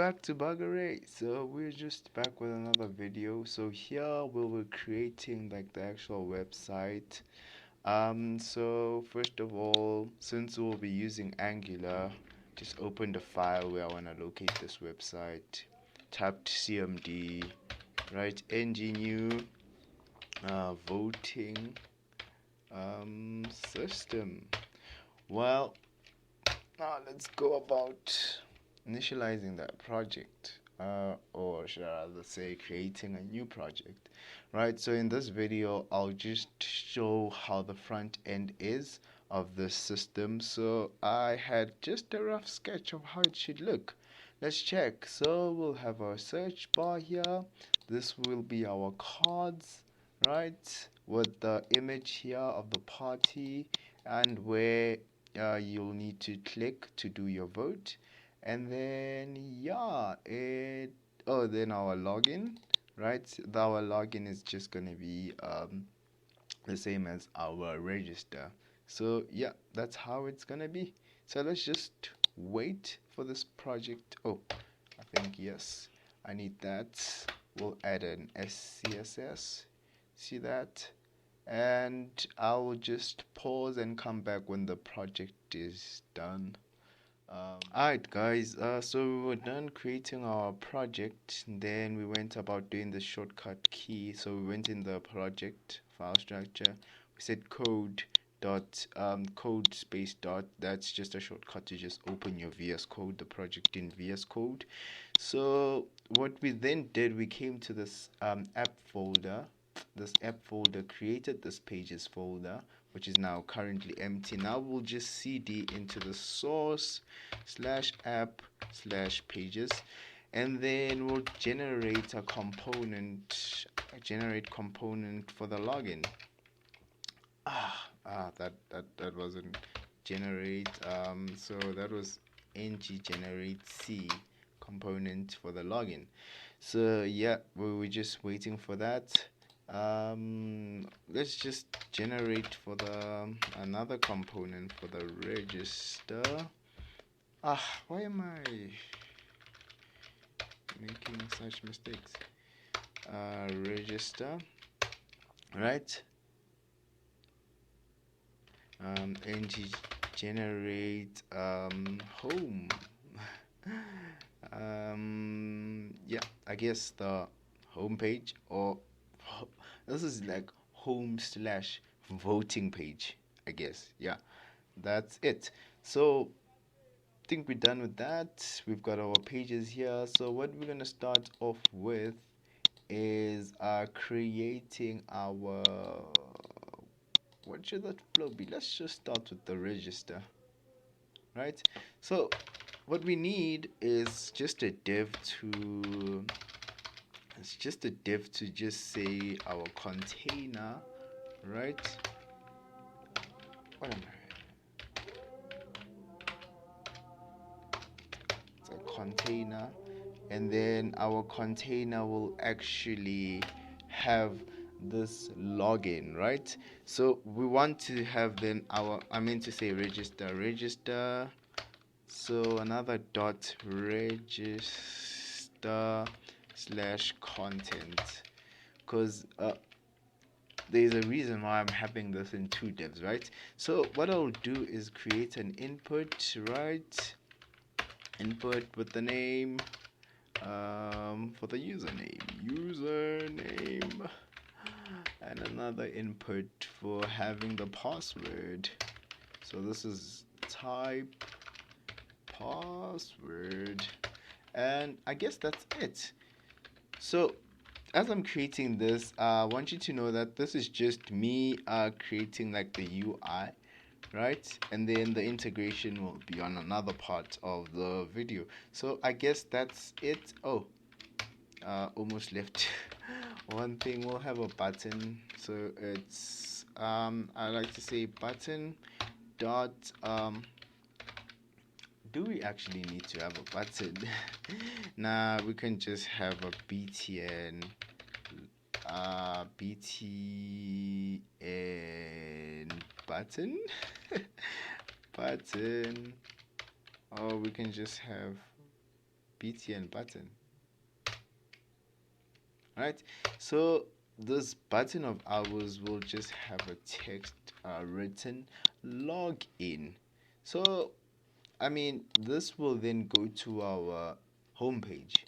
back to Buggeray. So we're just back with another video. So here we were creating like the actual website. So first of all, since we'll be using Angular, just open the file where I want to locate this website. Tapped CMD, right? New voting system. Well, now let's go about initializing that project, or should I rather say creating a new project, right? So in this video I'll just show how the front end is of this system. So I had just a rough sketch of how it should look. Let's check. So we'll have our search bar here. This will be our cards, right, with the image here of the party and where you'll need to click to do your vote. And then then our login, right? Our login is just gonna be the same as our register. So yeah, that's how it's gonna be. So let's just wait for this project. Oh, I think yes, I need that. We'll add an SCSS, see that, and I'll just pause and come back when the project is done. Alright guys, so we were done creating our project. Then we went about doing the shortcut key. So we went in the project file structure, we said code space dot. That's just a shortcut to just open your VS Code, the project in VS Code. So what we then did, we came to this app folder, created this pages folder, which is now currently empty. Now we'll just cd into the source /app/ pages, and then we'll generate a component, for the login. That wasn't generate. So that was ng generate c component for the login. So yeah, we were just waiting for that. Let's just generate for the another component for the register. Why am I making such mistakes? Register, right? Ng generate home. Yeah, I guess the home page, or this is like home/voting page, I guess. Yeah, that's it. So I think we're done with that. We've got our pages here. So what we're gonna start off with is creating our, what should that flow be? Let's just start with the register, right? So what we need is just a div to just say our container, right? What am I? It's a container, and then our container will actually have this login, right? So we want to have then our, I mean to say register. So another dot register /content, because there's a reason why I'm having this in two divs, right? So what I'll do is create an input, right? Input with the name, for the username, and another input for having the password. So this is type password, and I guess that's it. So as I'm creating this, I want you to know that this is just me creating like the UI, right? And then the integration will be on another part of the video. So I guess that's it. Almost left one thing. We'll have a button, so it's I like to say button dot do we actually need to have a button? Nah, we can just have a btn button button, or we can just have btn button. Right, so this button of ours will just have a text written login. So I mean, this will then go to our home page.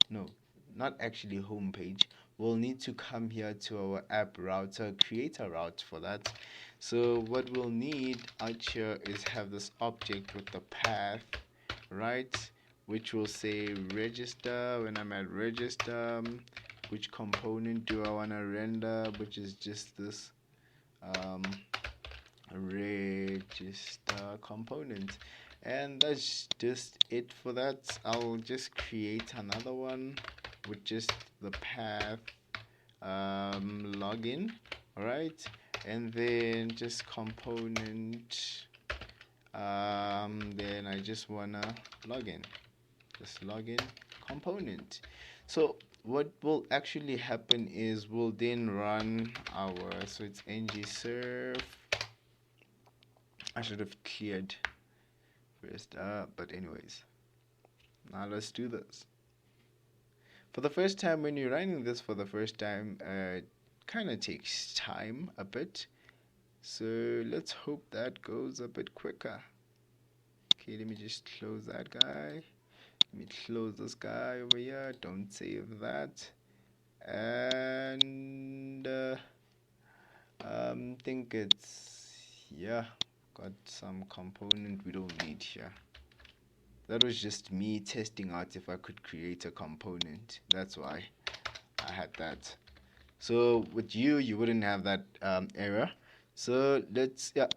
No, not actually home page. We'll need to come here to our app router, create a route for that. So what we'll need out here is have this object with the path, right? Which will say register. When I'm at register, which component do I want to render? Which is just this register component, and that's just it for that. I'll just create another one with just the path login, alright, and then just component, then I just wanna login, just login component. So what will actually happen is we'll then run our, so it's ngserve. I should have cleared first, but anyways, now let's do this. For the first time, when you're running this for the first time, it kind of takes time a bit. So let's hope that goes a bit quicker. Okay, let me just close that guy. Let me close this guy over here. Don't save that. And think it's, yeah, got some component we don't need here. That was just me testing out if I could create a component. That's why I had that. So with you wouldn't have that error. So let's, yeah,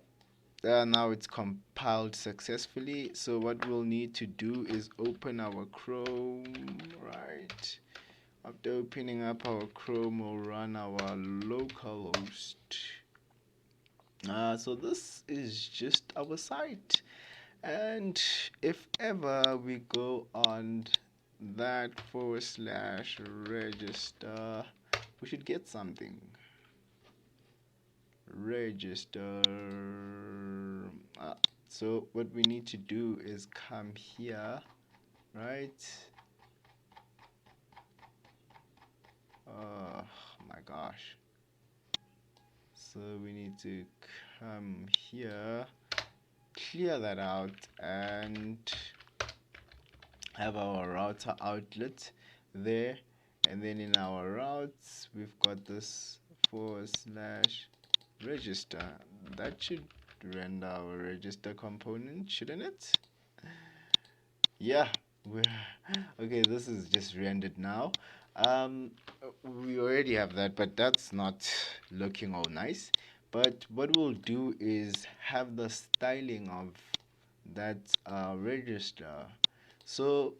now it's compiled successfully. So what we'll need to do is open our Chrome, right? After opening up our Chrome, we'll run our localhost. So this is just our site, and if ever we go on that /register, we should get something. Register. So what we need to do is come here, right? Oh my gosh. So we need to come here, clear that out, and have our router outlet there. And then in our routes, we've got this /register. That should render our register component, shouldn't it? Yeah. Okay, this is just rendered now. We already have that, but that's not looking all nice. But what we'll do is have the styling of that register. So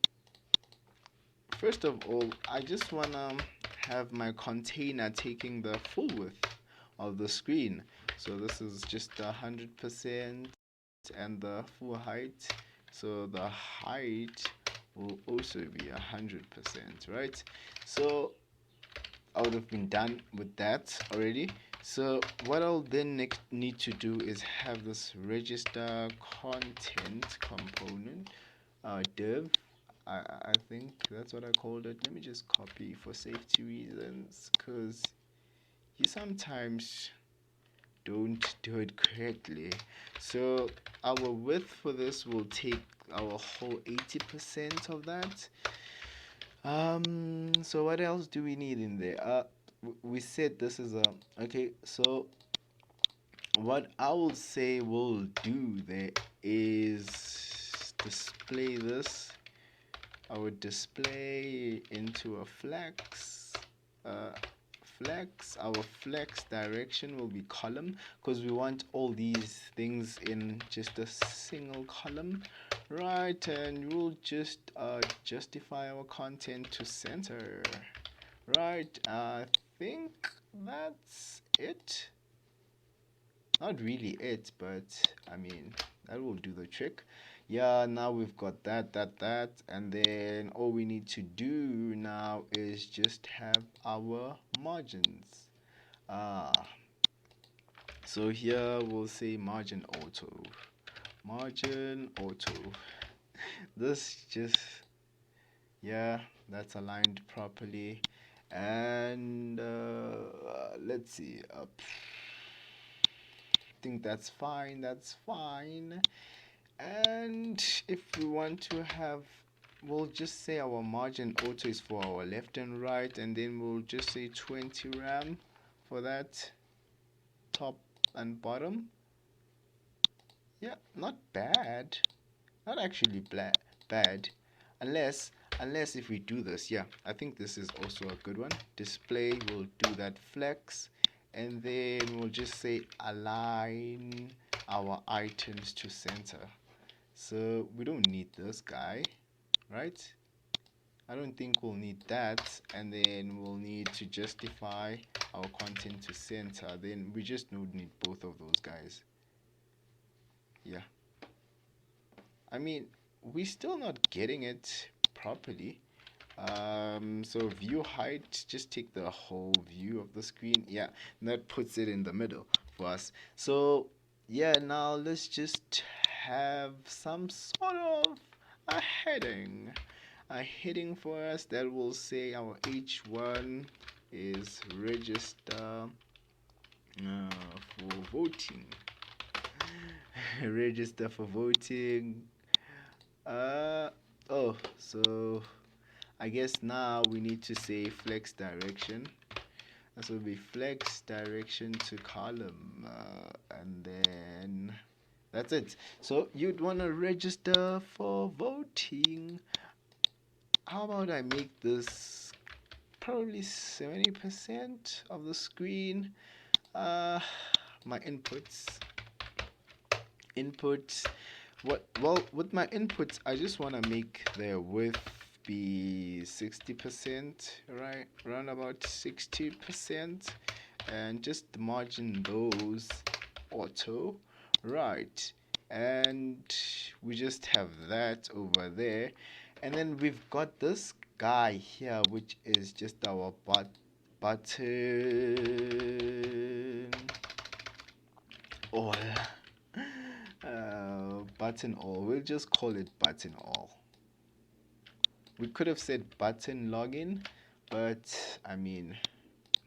first of all, I just wanna have my container taking the full width of the screen. So this is just 100% and the full height. So the height will also be 100%, right? So I would have been done with that already. So what I'll then next need to do is have this register content component, div. I think that's what I called it. Let me just copy for safety reasons, because you sometimes don't do it correctly. So our width for this will take our whole 80% of that. So what else do we need in there? We said this is a, okay, so what I will say we'll do there is display this. I would display into a flex. Our flex direction will be column, because we want all these things in just a single column, right? And we'll just justify our content to center, right? I think that's it. Not really it, but I mean, that will do the trick. Yeah, now we've got that, and then all we need to do now is just have our margins. So here we'll say margin auto, This just, yeah, that's aligned properly. And let's see. Think that's fine. That's fine. And if we want to have, we'll just say our margin auto is for our left and right, and then we'll just say 20 RAM for that top and bottom. Yeah, not bad. Not actually bad. Unless if we do this, yeah, I think this is also a good one. Display, we'll do that flex, and then we'll just say align our items to center. So we don't need this guy, right? I don't think we'll need that, and then we'll need to justify our content to center. Then we just don't need both of those guys. Yeah, I mean, we're still not getting it properly. So view height, just take the whole view of the screen. Yeah, that puts it in the middle for us. So yeah, now let's just have some sort of a heading. A heading for us that will say our H1 is register for voting. Register for voting. Oh, so I guess now we need to say flex direction. This will be flex direction to column, and then that's it. So you'd want to register for voting. How about I make this probably 70% of the screen? My inputs. Well, with my inputs, I just want to make the width be 60%, right? Around about 60%, and just margin those auto, right? And we just have that over there, and then we've got this guy here, which is just our button all. Button all. We'll just call it button all. We could have said button login, but I mean,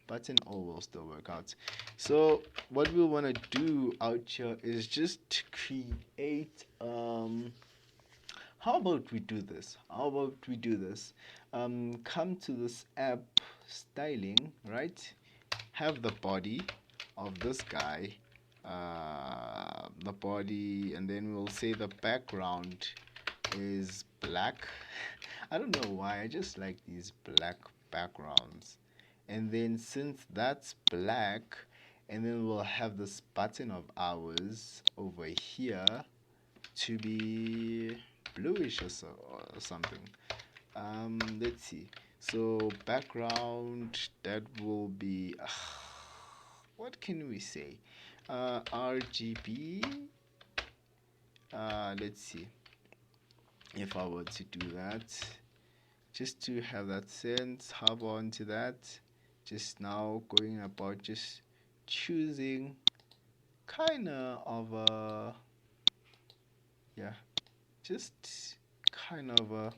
button all will still work out. So what we want to do out here is just create. How about we do this? Come to this app styling, right? Have the body of this guy, the body, and then we'll say the background is black. I don't know why, I just like these black backgrounds. And then since that's black, and then we'll have this button of ours over here to be bluish or something. Let's see. So background, that will be what can we say? RGB. Let's see if I were to do that, just to have that sense. Hop onto that. Just now going about just choosing kind of a, yeah, just kind of a,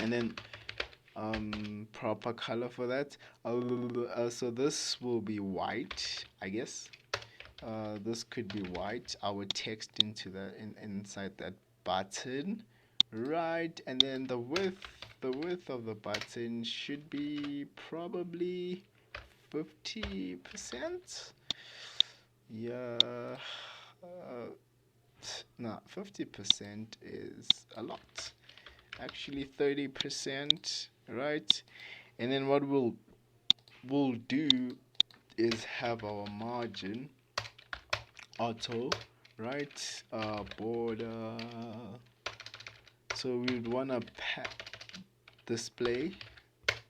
and then proper color for that. So this will be white, I guess. This could be white. Our text into that inside that button, right? And then the width of the button should be probably 50%. Yeah. No, 50% is a lot. Actually, 30%, right? And then what we'll do is have our margin auto, right? Border. So we'd want to display,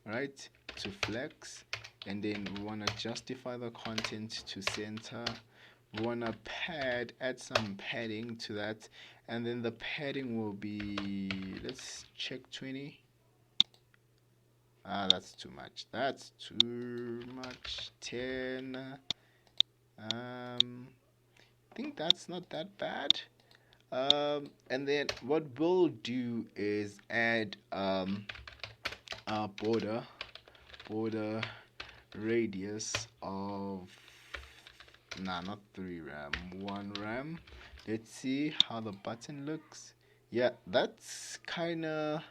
right, to flex, and then we want to justify the content to center. We want to add some padding to that, and then the padding will be, let's check 20. That's too much. 10. I think that's not that bad. And then what we'll do is add a border radius of not 3 rem, 1 rem. Let's see how the button looks. Yeah, that's kind of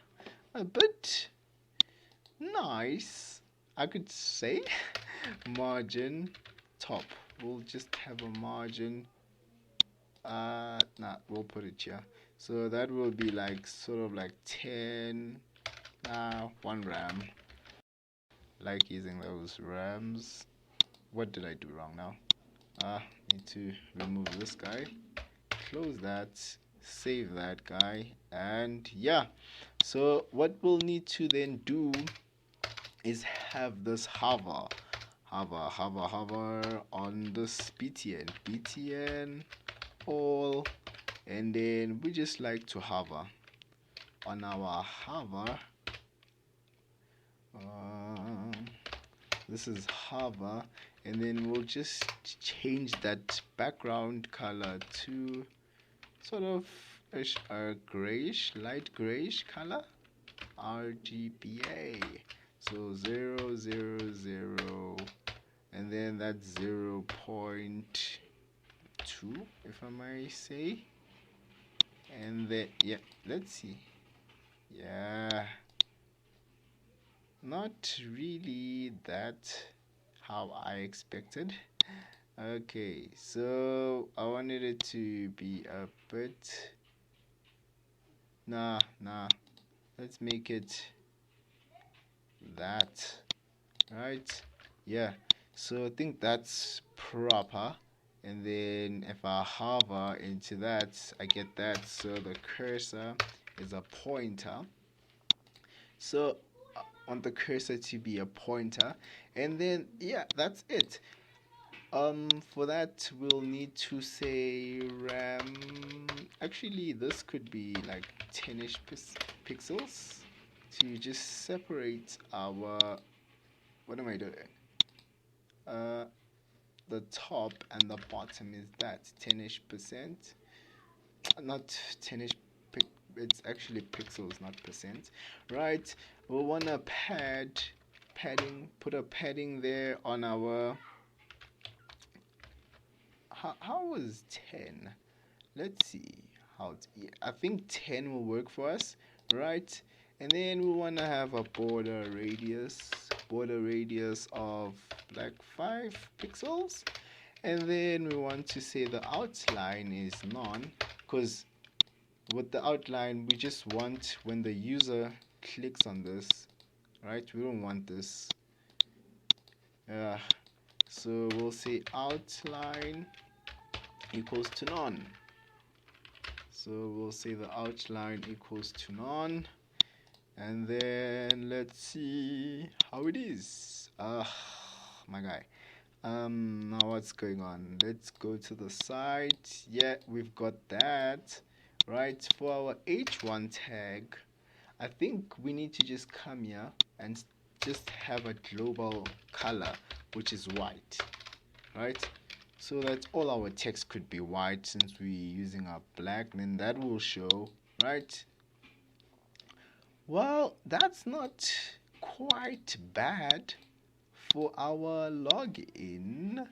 a bit nice, I could say. Margin top, we'll just have a margin, we'll put it here, so that will be like sort of like 10, 1 rem. Like using those rams. What did I do wrong now? Need to remove this guy, close that, save that guy, and yeah. So what we'll need to then do is have this hover on this btn all, and then we just like to hover on our hover. This is hover, and then we'll just change that background color to sort of a grayish, light grayish color, RGBA. So 0, 0, 0, and then that's 0.2, if I may say. And then yeah, let's see. Yeah, not really that how I expected. Okay, so I wanted it to be a bit, let's make it that, right? Yeah, so I think that's proper. And then if I hover into that, I get that. So the cursor is a pointer. So I want the cursor to be a pointer, and then yeah, that's it. For that we'll need to say RAM. Actually, this could be like 10ish pixels to just separate our. What am I doing? The top and the bottom is that 10ish percent, not 10ish. It's actually pixels, not percent, right? We'll want to put a padding there on our. How was 10? Let's see how. Yeah, I think 10 will work for us, right? And then we want to have a border radius of like 5 pixels, and then we want to say the outline is none, because with the outline we just want when the user clicks on this, right? We don't want this. So we'll say outline equals to none. So we'll say the outline equals to none, and then let's see how it is. My guy. Now what's going on? Let's go to the site. Yeah, we've got that. Right, for our h1 tag, I think we need to just come here and just have a global color, which is white, right? So that all our text could be white, since we're using our black, then that will show, right? Well, that's not quite bad for our login.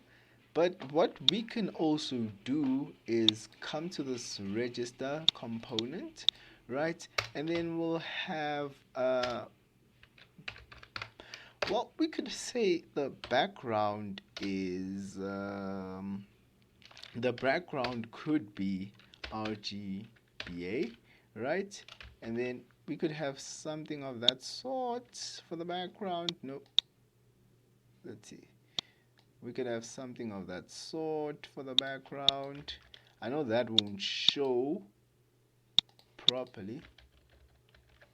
But what we can also do is come to this register component, right? And then we'll have, well, we could say the background is, the background could be RGBA, right? And then we could have something of that sort for the background. Nope. Let's see. We could have something of that sort for the background. I know that won't show properly.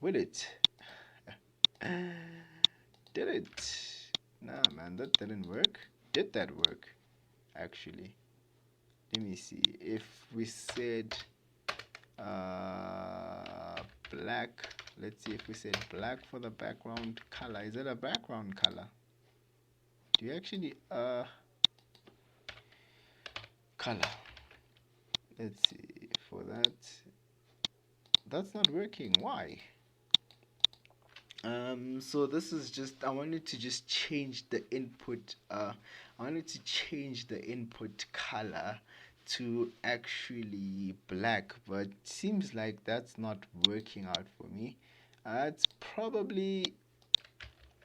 Will it? Did it? Nah, man, that didn't work. Did that work? Actually, let me see. If we said black, let's see if we said black for the background color. Is it a background color? Do you actually color? Let's see. for that. That's not working. Why? So this is just, I wanted to just change the input, I wanted to change the input color to actually black, but seems like that's not working out for me. It's probably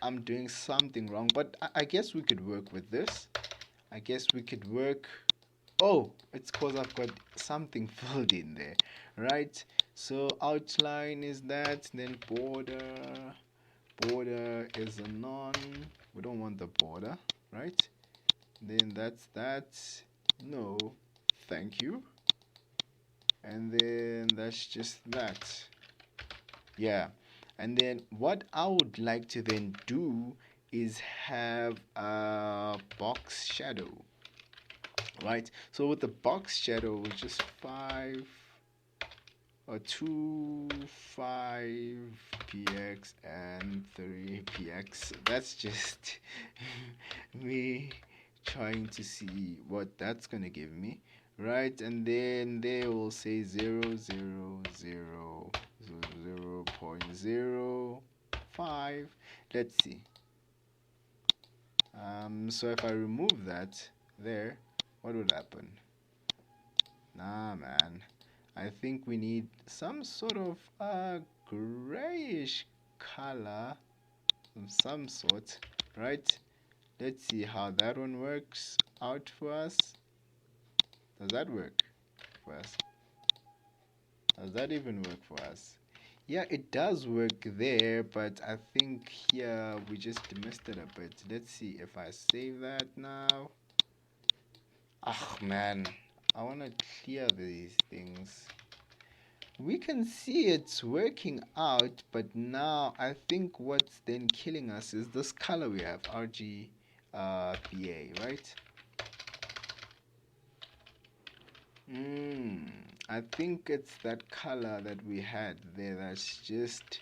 I'm doing something wrong, but I guess we could work with this. I guess we could work. Oh, it's because I've got something filled in there, right? So outline is that, then border is a none. We don't want the border, right? Then that's that. No, thank you. And then that's just that. Yeah. And then what I would like to then do is have a box shadow, right? So with the box shadow, it's just 5 or 2 5 px and 3 px. That's just me trying to see what that's gonna give me, right? And then they will say 0 0 0 0.05. Let's see. So if I remove that there, what would happen? Nah, man. I think we need some sort of grayish color of some sort, right? Let's see how that one works out for us. Does that work for us? Does that even work for us? Yeah, it does work there, but I think here we just missed it a bit. Let's see if I save that now. Ah, man, I want to clear these things. We can see it's working out, but now I think what's then killing us is this color we have, RGBA, right? I think it's that color that we had there that's just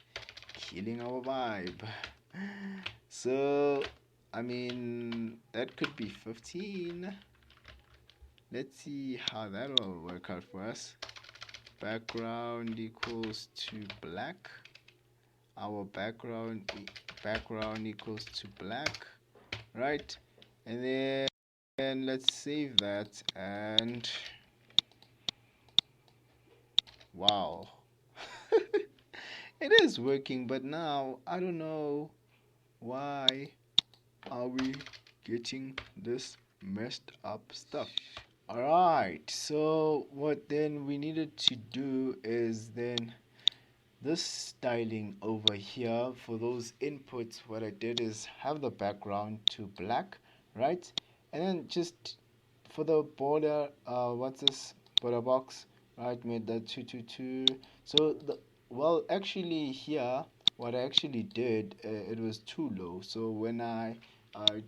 killing our vibe. So, I mean, that could be 15. Let's see how that will work out for us. Background equals to black. Our background equals to black, right? And then let's save that, and wow. It is working, but now I don't know why are we getting this messed up stuff. Alright, so what then we needed to do is then this styling over here for those inputs. What I did is have the background to black, right? And then just for the border, what's this border box, right? Made that 222. So well, actually here what I actually did, it was too low. So when I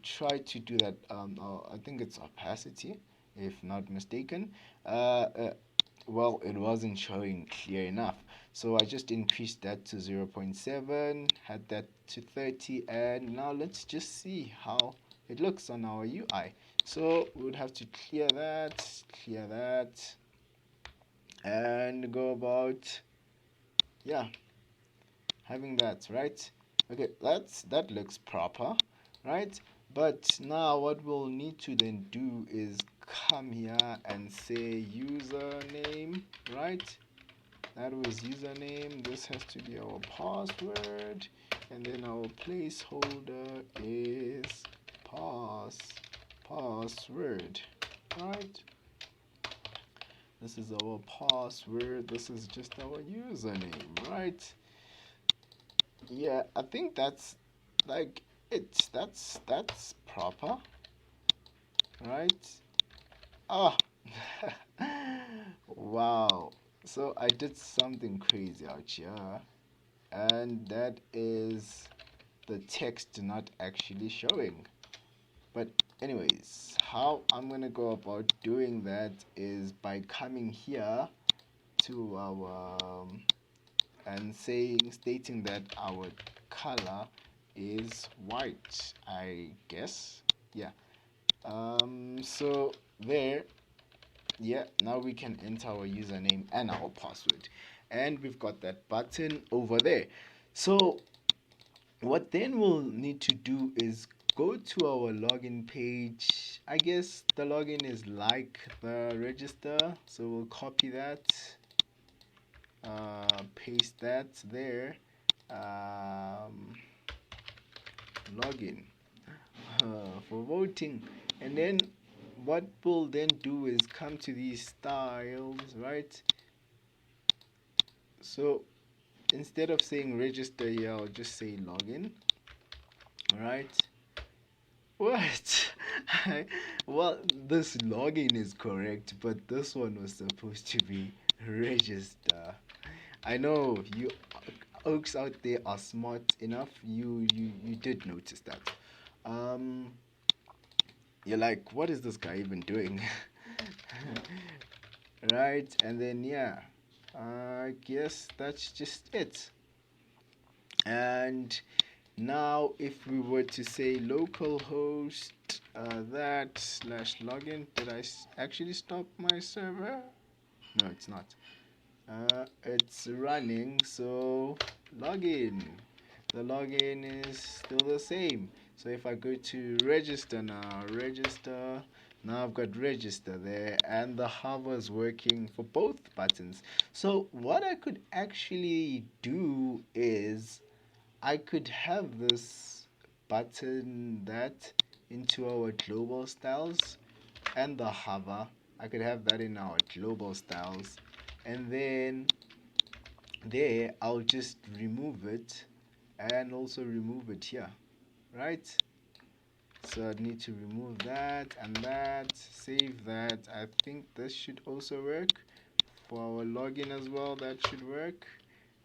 tried to do that, I think it's opacity, if not mistaken. Well, it wasn't showing clear enough, so I just increased that to 0.7, had that to 30, and now let's just see how it looks on our UI. So we would have to clear that, and go about, yeah, having that, right? Okay, that looks proper, right? But now what we'll need to then do is come here and say username, right? That was username. This has to be our password, and then our placeholder is password, right? This is our password. This is just our username, right? Yeah, I think that's like that's proper, right? Oh, wow. So I did something crazy out here, and that is the text not actually showing. But anyways, how I'm gonna go about doing that is by coming here to our and stating that our color is white, I guess. Yeah. So there, yeah, now we can enter our username and our password, and we've got that button over there. So what then we'll need to do is go to our login page. I guess the login is like the register, so we'll copy that, paste that there. Login for voting, and then what we'll then do is come to these styles, right? So instead of saying register here, I'll just say login. Right? What? Well, this login is correct, but this one was supposed to be register. I know you oaks out there are smart enough. You did notice that. Um, you're like, what is this guy even doing? Right? And then yeah, I guess that's just it. And now if we were to say localhost that slash login, did I actually stop my server? No, it's not. It's running, so login. The login is still the same. So if I go to register now, register, now I've got register there, and the hover is working for both buttons. So what I could actually do is I could have this button that into our global styles, and the hover, I could have that in our global styles, and then there I'll just remove it and also remove it here, right? So I need to remove that and that, save that. I think this should also work for our login as well. That should work.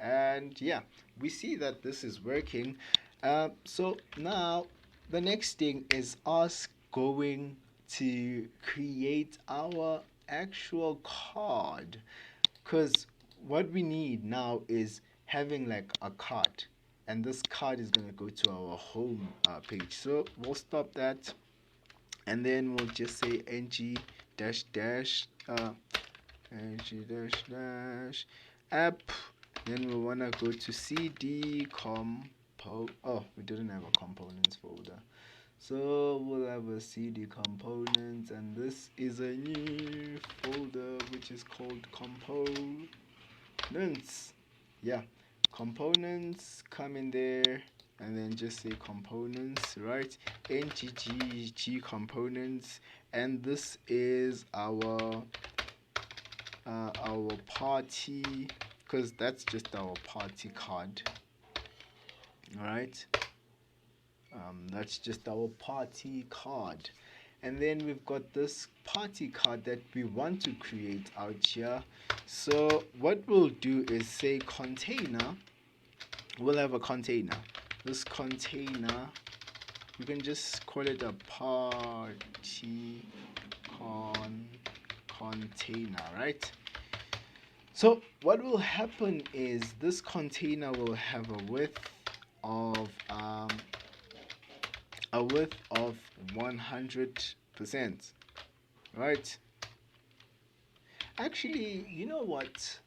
And yeah, we see that this is working. So now the next thing is us going to create our actual card, because what we need now is having like a card, and this card is going to go to our home page. So we'll stop that, and then we'll just say ng dash dash ng dash dash app. Then we want to go to cd compo. Oh, we didn't have a components folder, so we'll have a cd components, and this is a new folder which is called components. Yeah, components, come in there and then just say components, right? Ngg components, and this is our party, because that's just our party card. All right, that's just our party card. And then we've got this party card that we want to create out here. So what we'll do is say container. We'll have a container. This container, we can just call it a party container, right? So what will happen is this container will have a width of 100%, right? Actually, you know what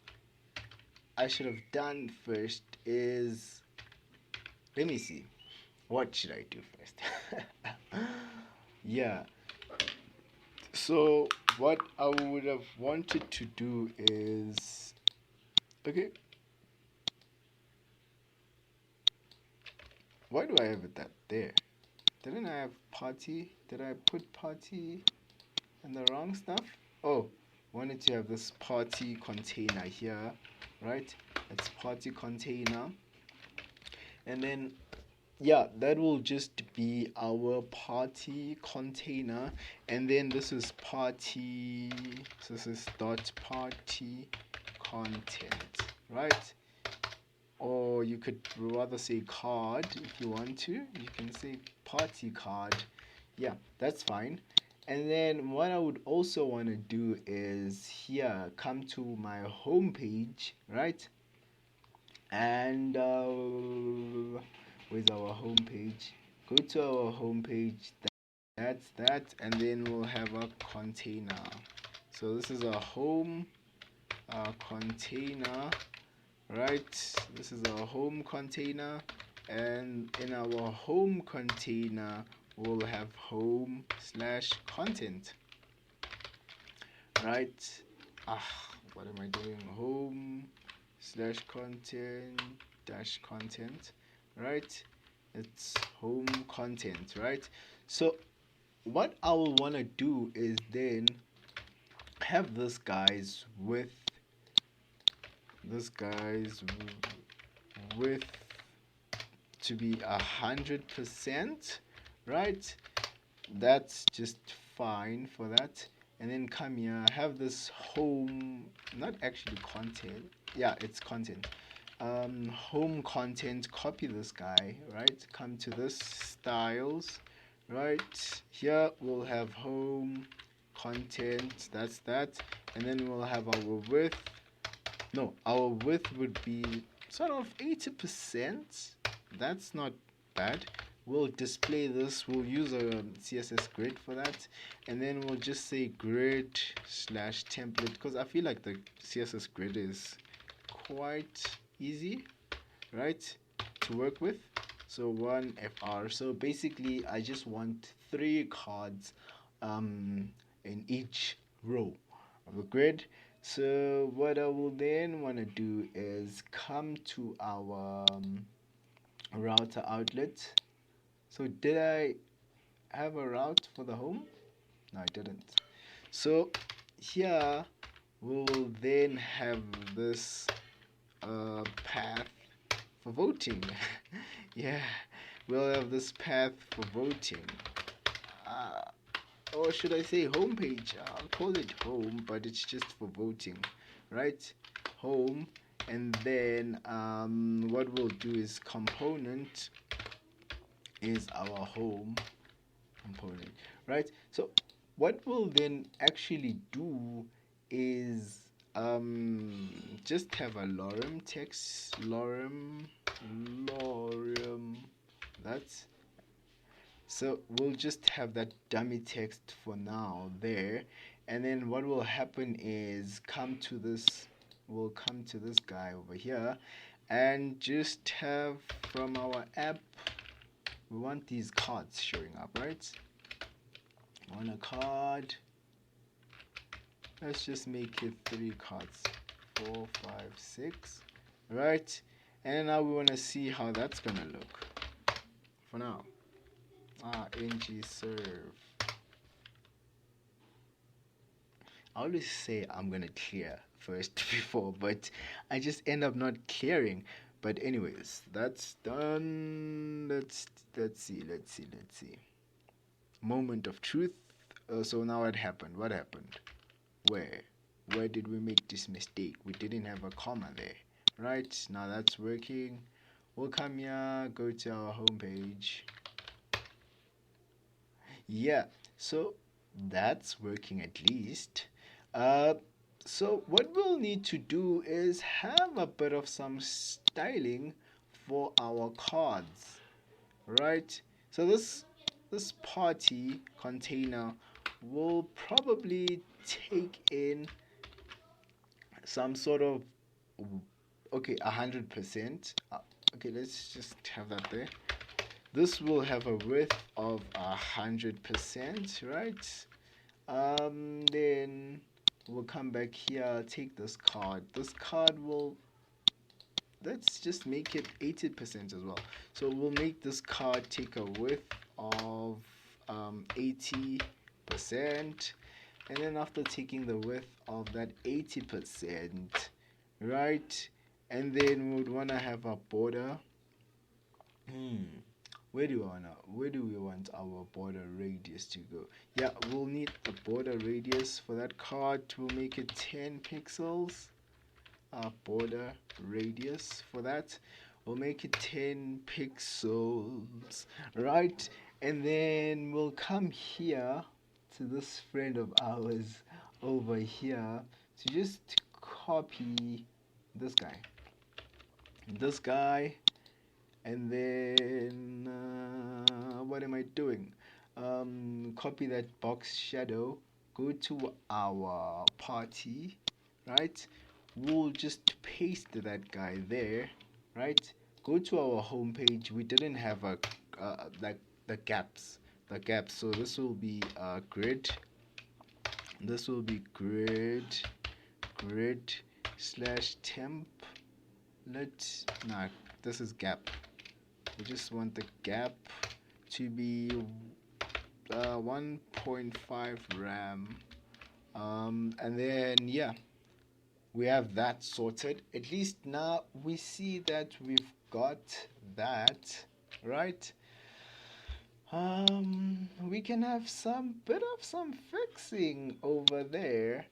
I should have done first is, let me see, what should I do first? Yeah, so what I would have wanted to do is, okay, why do I have it that there? Didn't I have party? Did I put party and the wrong stuff? Oh, wanted to have this party container here, right? It's party container, and then yeah, that will just be our party container, and then this is party, so this is dot party content, right? Or you could rather say card if you want to. You can say party card. Yeah, that's fine. And then what I would also want to do is here, come to my home page, right? And where's our home page? Go to our home page. That's that, and then we'll have a container. So this is a home container, right? This is our home container, and in our home container we'll have home slash content, right? What am I doing? Home slash content dash content, right? It's home content, right? So what I will want to do is then have this guys with to be 100%, right? That's just fine for that. And then come here, have this home, not actually content, yeah, it's content, home content, copy this guy, right? Come to this styles, right? Here we'll have home content, that's that. And then we'll have our width. No, our width would be sort of 80%. That's not bad. We'll display this. We'll use a CSS grid for that. And then we'll just say grid slash template, because I feel like the CSS grid is quite easy, right, to work with. So 1FR. So basically, I just want 3 cards in each row of the grid. So what I will then want to do is come to our router outlet. So did I have a route for the home? No, I didn't. So here we will then have this path for voting. Yeah, we'll have this path for voting. Or should I say homepage? I'll call it home, but it's just for voting, right? Home, and then what we'll do is component is our home component, right? So what we'll then actually do is just have a lorem text, lorem, that's. So we'll just have that dummy text for now there, and then what will happen is we'll come to this guy over here and just have from our app, we want these cards showing up, right? On a card, let's just make it 3 cards, 4, 5, 6, right? And now we want to see how that's gonna look for now. ng serve. I always say I'm gonna clear first before, but I just end up not clearing. But anyways, that's done. Let's see. Moment of truth. So now what happened? Where did we make this mistake? We didn't have a comma there, right? Now that's working. We'll come here, go to our home page. Yeah, so that's working at least. So what we'll need to do is have a bit of some styling for our cards, right? So this party container will probably take in some sort of 100%. Okay, let's just have that there. This will have a width of 100%, right? Then we'll come back here, take this card. This card will, let's just make it 80% as well. So we'll make this card take a width of 80%. And then after taking the width of that 80%, right? And then we would want to have a border. Where do we want our border radius to go? Yeah, we'll need the border radius for that card. We'll make it 10 pixels. Border radius for that, we'll make it 10 pixels, right? And then we'll come here to this friend of ours over here to just copy this guy, and then what am I doing? Copy that box shadow, go to our party, right? We'll just paste that guy there, right? Go to our home page. We didn't have a like the gaps, so this will be grid. This will be grid slash temp. Nah, this is gap. We just want the gap to be 1.5 RAM. And then yeah, we have that sorted. At least now we see that we've got that, right? We can have some bit of some fixing over there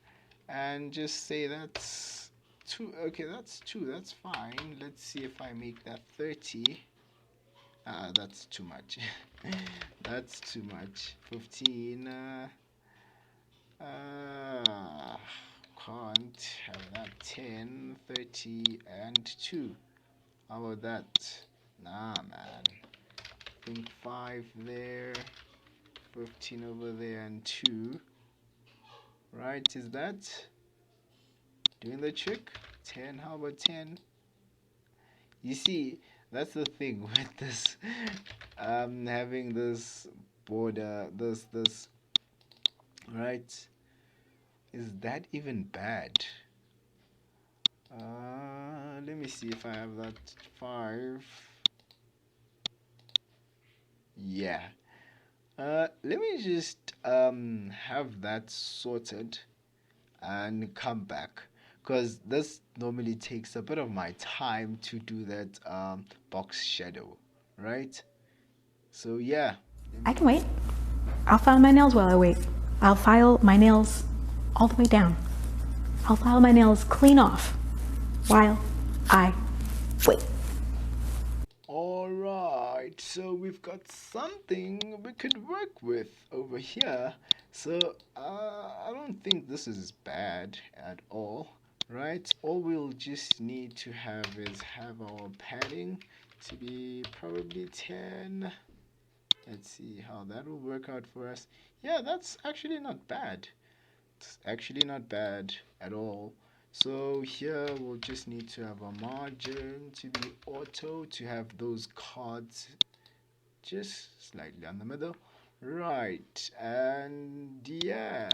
and just say that's 2. Okay, that's 2. That's fine. Let's see if I make that 30. That's too much. That's too much. 15. Can't have that. 10, 30, and 2. How about that? Nah, man. I think 5 there, 15 over there, and 2. Right? Is that doing the trick? 10. How about 10? You see, that's the thing with this having this border, this right? Is that even bad? Let me see if I have that 5. Yeah. Let me just have that sorted and come back, because this normally takes a bit of my time to do that box shadow, right? So yeah, I can wait. I'll file my nails while I wait. I'll file my nails all the way down. I'll file my nails clean off while I wait. Alright, so we've got something we could work with over here. So I don't think this is bad at all, right? All we'll just need to have is have our padding to be probably 10. Let's see how that will work out for us. Yeah, that's actually not bad. It's actually not bad at all. So here we'll just need to have a margin to be auto, to have those cards just slightly on the middle, right? And yeah,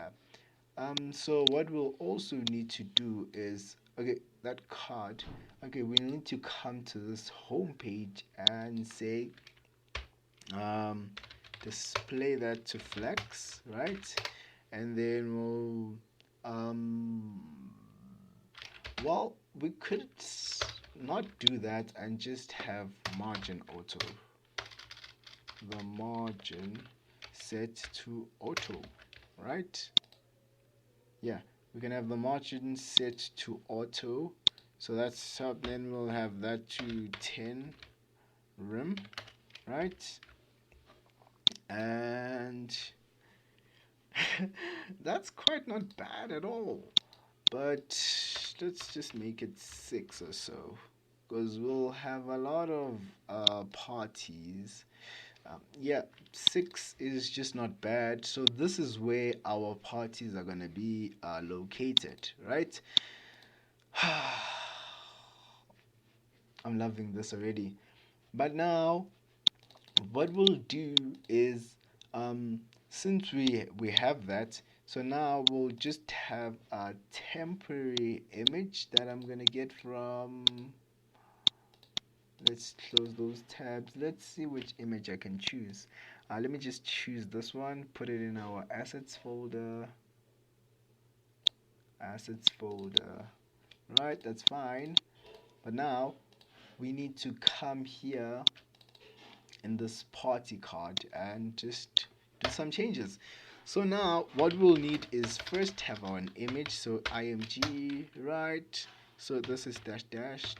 so what we'll also need to do is, okay, that card, okay, we need to come to this home page and say display that to flex, right? And then we'll well, we could not do that and just have margin auto. The margin set to auto, right? Yeah, we can have the margin set to auto. So that's up. Then we'll have that to 10 rim, right? And that's quite not bad at all. But let's just make it 6 or so, because we'll have a lot of parties. Yeah, 6 is just not bad. So this is where our parties are gonna be located, right? I'm loving this already. But now, what we'll do is, since we have that, so now we'll just have a temporary image that I'm gonna get from, let's close those tabs. Let's see which image I can choose. Let me just choose this one, put it in our assets folder. Right, that's fine. But now we need to come here in this party card and just do some changes. So now what we'll need is first have our image, so img, right? So this is dash dash,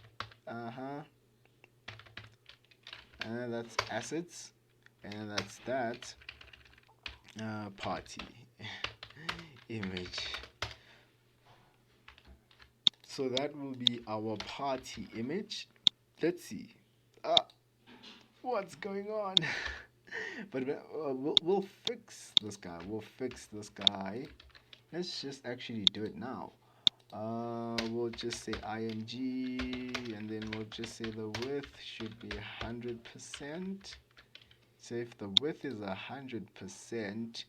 and that's assets, and that's that party image. So that will be our party image. Let's see what's going on. But we'll fix this guy. let's just actually do it now. We'll just say img, and then we'll just say the width should be 100%. So if the width is 100%,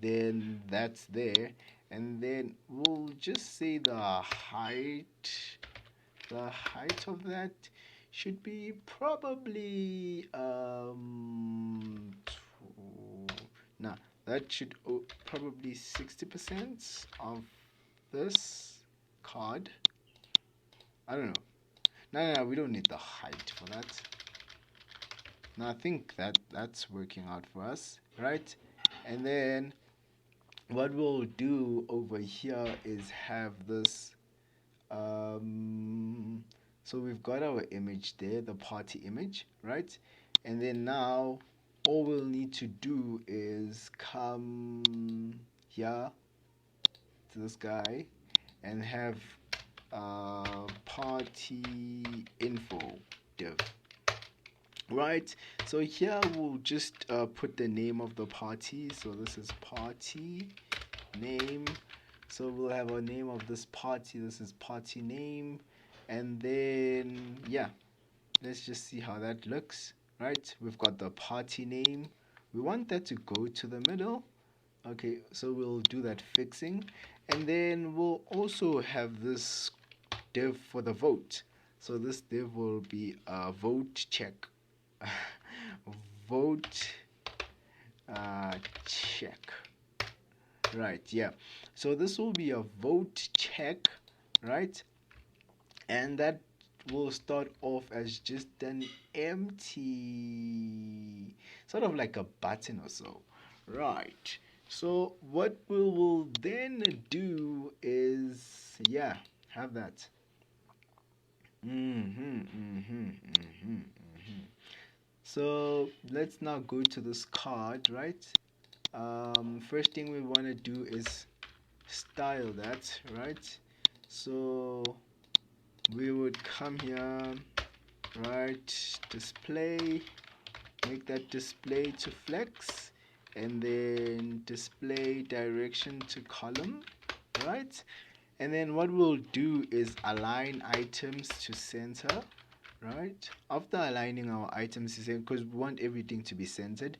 then that's there. And then we'll just say the height of that should be probably nah, that should probably 60% of this card. I don't know. No, we don't need the height for that. Now I think that's working out for us, right? And then what we'll do over here is have this so we've got our image there, the party image, right? And then now all we'll need to do is come here to this guy and have party info div, right? So here we'll just put the name of the party. So this is party name. So we'll have a name of this party. This is party name. And then yeah, let's just see how that looks, right? We've got the party name. We want that to go to the middle. Okay, so we'll do that fixing. And then we'll also have this div for the vote. So this div will be a vote check. Vote check. Right, yeah. So this will be a vote check, right? And that will start off as just an empty, sort of like a button or so, right? So what we will then do is, yeah, have that. So let's now go to this card, right? First thing we want to do is style that, right? So we would come here, right, display, make that display to flex, and then display direction to column, right? And then what we'll do is align items to center, right? After aligning our items to center, because we want everything to be centered,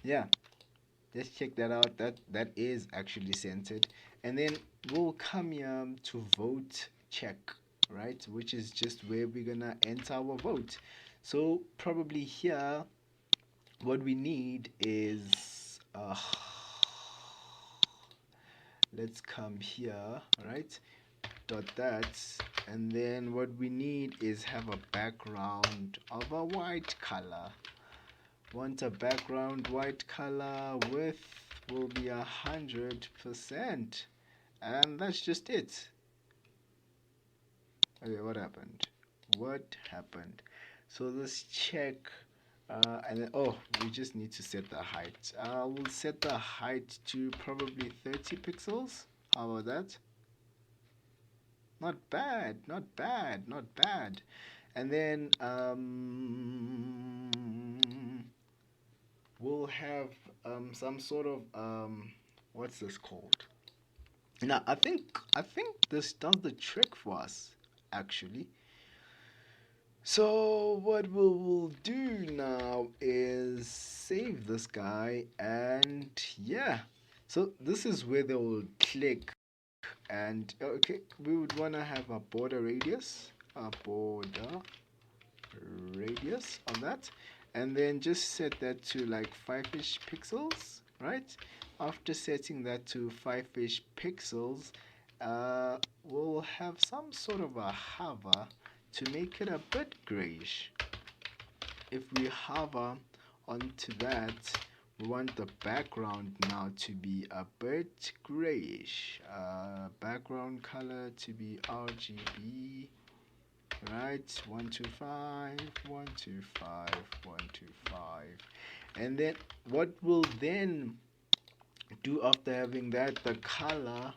yeah, let's check that out. That is actually centered. And then we'll come here to vote check, right, which is just where we're gonna enter our vote. So probably here what we need is let's come here, right, dot that, and then what we need is have a background of a white color. Want a background white color, width will be 100%, and that's just it. Okay, what happened? So let's check, and then, oh, we just need to set the height. We'll set the height to probably 30 pixels. How about that? Not bad. And then we'll have some sort of what's this called? Now I think this does the trick for us, actually. So what we'll do now is save this guy, and yeah, so this is where they will click, and okay, we would want to have a border radius of that, and then just set that to like 5ish pixels, right? After setting that to 5ish pixels, we'll have some sort of a hover to make it a bit grayish. If we hover onto that, we want the background now to be a bit grayish. Background color to be RGB, right? 125, 125, 125. And then what we'll then do after having that, the color,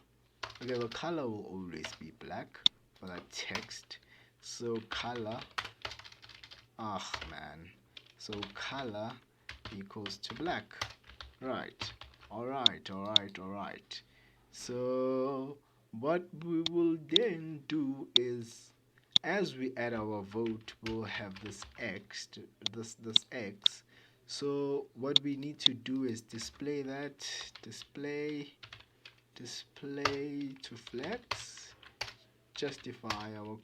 okay, the color will always be black for that text. So color, so color equals to black, right? Alright. So what we will then do is, as we add our vote, we'll have this x, this x. So what we need to do is display that, display to flex, justify our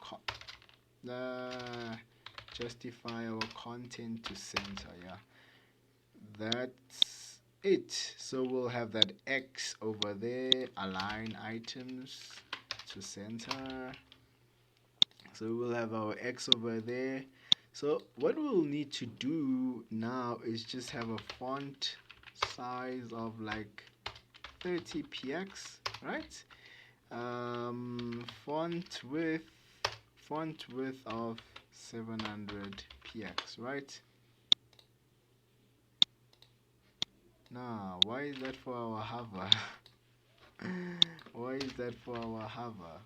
justify our content to center. Yeah, that's it. So we'll have that x over there, align items to center. So we'll have our x over there. So what we'll need to do now is just have a font size of like 30 px, right? Font width of 700 px, right? Now, why is that for our hover? Why is that for our hover?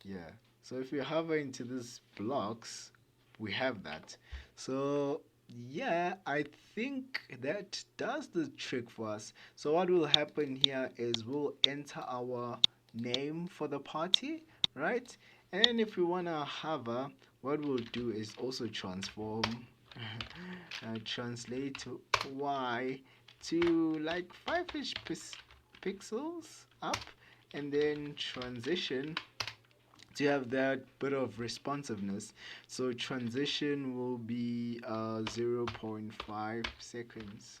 Yeah. So if we hover into these blocks, we have that. So yeah, I think that does the trick for us. So what will happen here is we'll enter our name for the party, right? And if we want to hover, what we'll do is also transform translate to y to like 5ish pixels up, and then transition to have that bit of responsiveness. So transition will be 0.5 seconds,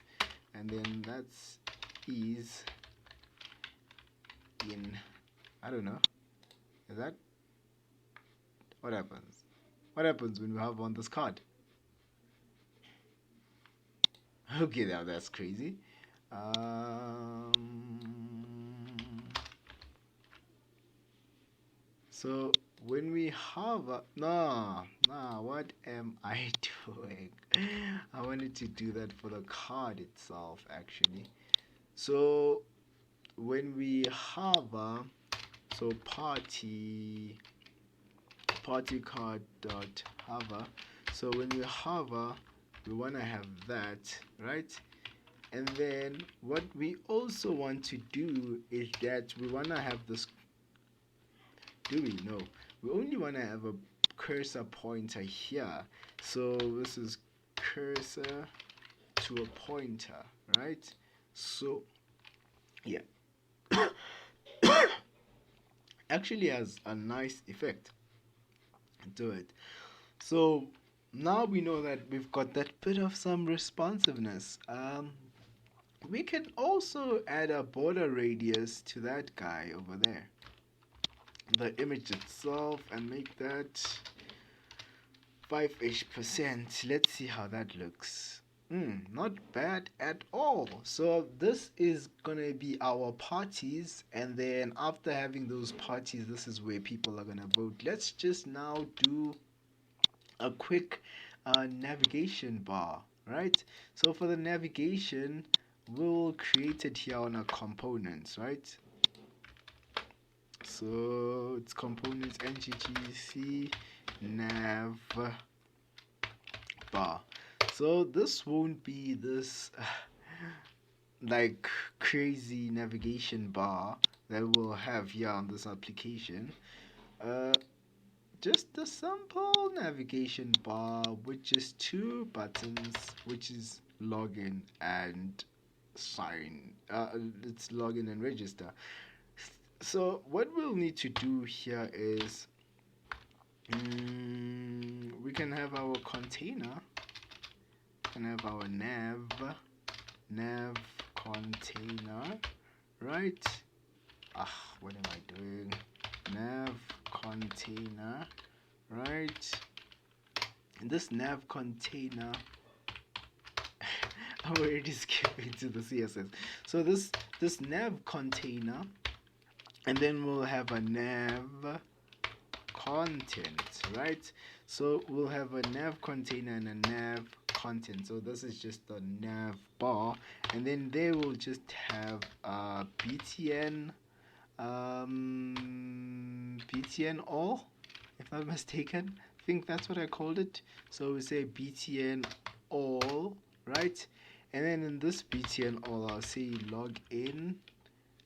and then that's ease in, I don't know, is that what happens? What happens when we have on this card? Okay, now that's crazy. So when we hover, what am I doing? I wanted to do that for the card itself, actually. So when we hover, so party card dot hover. So when we hover, we want to have that, right? And then what we also want to do is that we want to have this. Do we? No. We only want to have a cursor pointer here. So this is cursor to a pointer, right? So yeah, actually has a nice effect to it. So now we know that we've got that bit of some responsiveness. We can also add a border radius to that guy over there, the image itself, and make that 5ish%. Let's see how that looks. Not bad at all. So this is gonna be our parties, and then after having those parties, this is where people are gonna vote. Let's just now do a quick navigation bar, right? So for the navigation, we'll create it here on our components, right? So it's components nggc nav bar. So this won't be this like crazy navigation bar that we'll have here on this application. Just a simple navigation bar with just two buttons, which is login and sign. It's login and register. So what we'll need to do here is we can have our container, can have our nav container, right? What am I doing? Nav container, right? And this nav container I'm already skipping to the CSS. So this nav container, and then we'll have a nav content, right? So we'll have a nav container and a nav content. So this is just the nav bar, and then they will just have btn btn all, if I'm mistaken. I think that's what I called it. So we say btn all, right? And then in this btn all, I'll say log in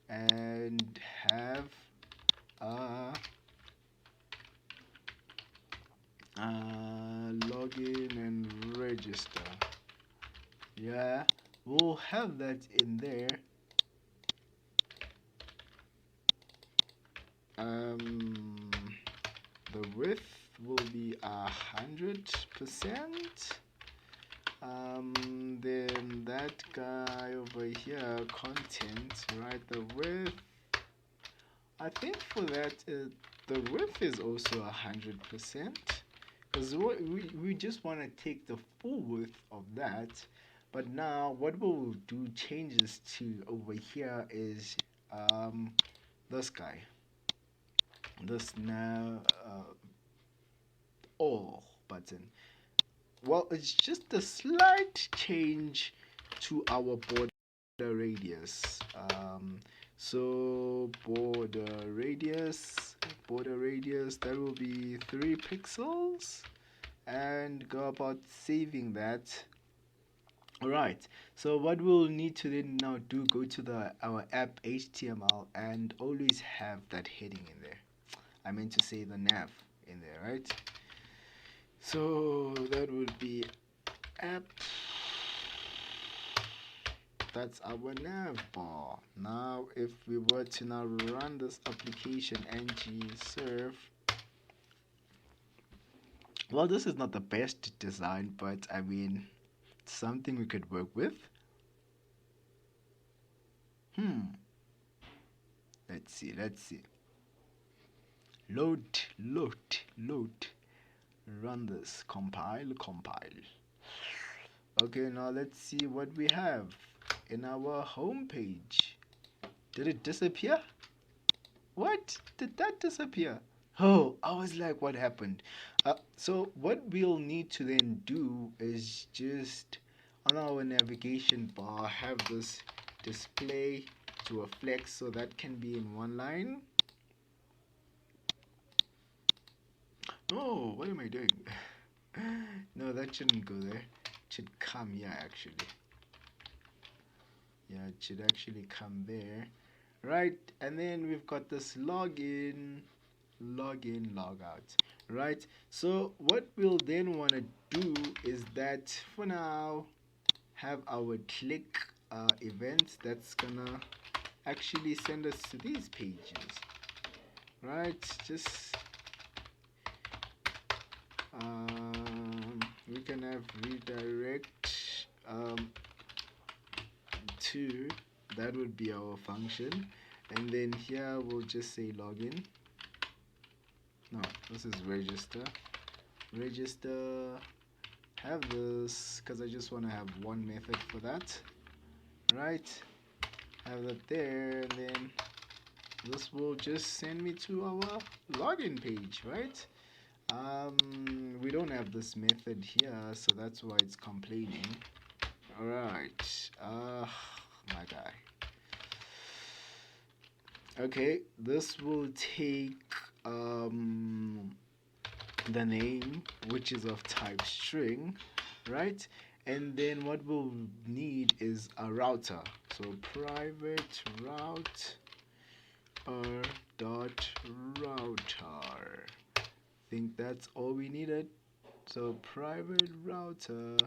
and have login and register. Yeah, we'll have that in there. The width will be 100%. Then that guy over here, content, right? The width, I think for that the width is also 100%, because we just want to take the full width of that. But now what we'll do changes to over here is this guy, this now all button. Well, it's just a slight change to our border radius. So border radius, that will be 3 pixels, and go about saving that. Alright, so what we'll need to then now do, go to our app HTML and always have that heading in there. I meant to say the nav in there, right? So that would be app. That's our nav bar. Now if we were to now run this application ng serve, well, this is not the best design, but I mean, it's something we could work with. Let's see. Load. Run this. Compile. Okay, now let's see what we have in our home page. Did it disappear? What? Did that disappear? Oh, I was like, what happened? So what we'll need to then do is just on our navigation bar have this display to a flex, so that can be in one line. Oh, what am I doing? No, that shouldn't go there. It should come here actually. Yeah, it should actually come there. Right, and then we've got this login, log out. Right, so what we'll then want to do is that for now have our click event that's gonna actually send us to these pages. Right, just we can have redirect to, that would be our function, and then here we'll just say login. No, this is register. Have this because I just want to have one method for that. Right, have that there, and then this will just send me to our login page. Right, we don't have this method here, so that's why it's complaining. Alright, my guy. Okay, this will take the name, which is of type string, right? And then what we'll need is a router. So private route dot router. I think that's all we needed. So private router,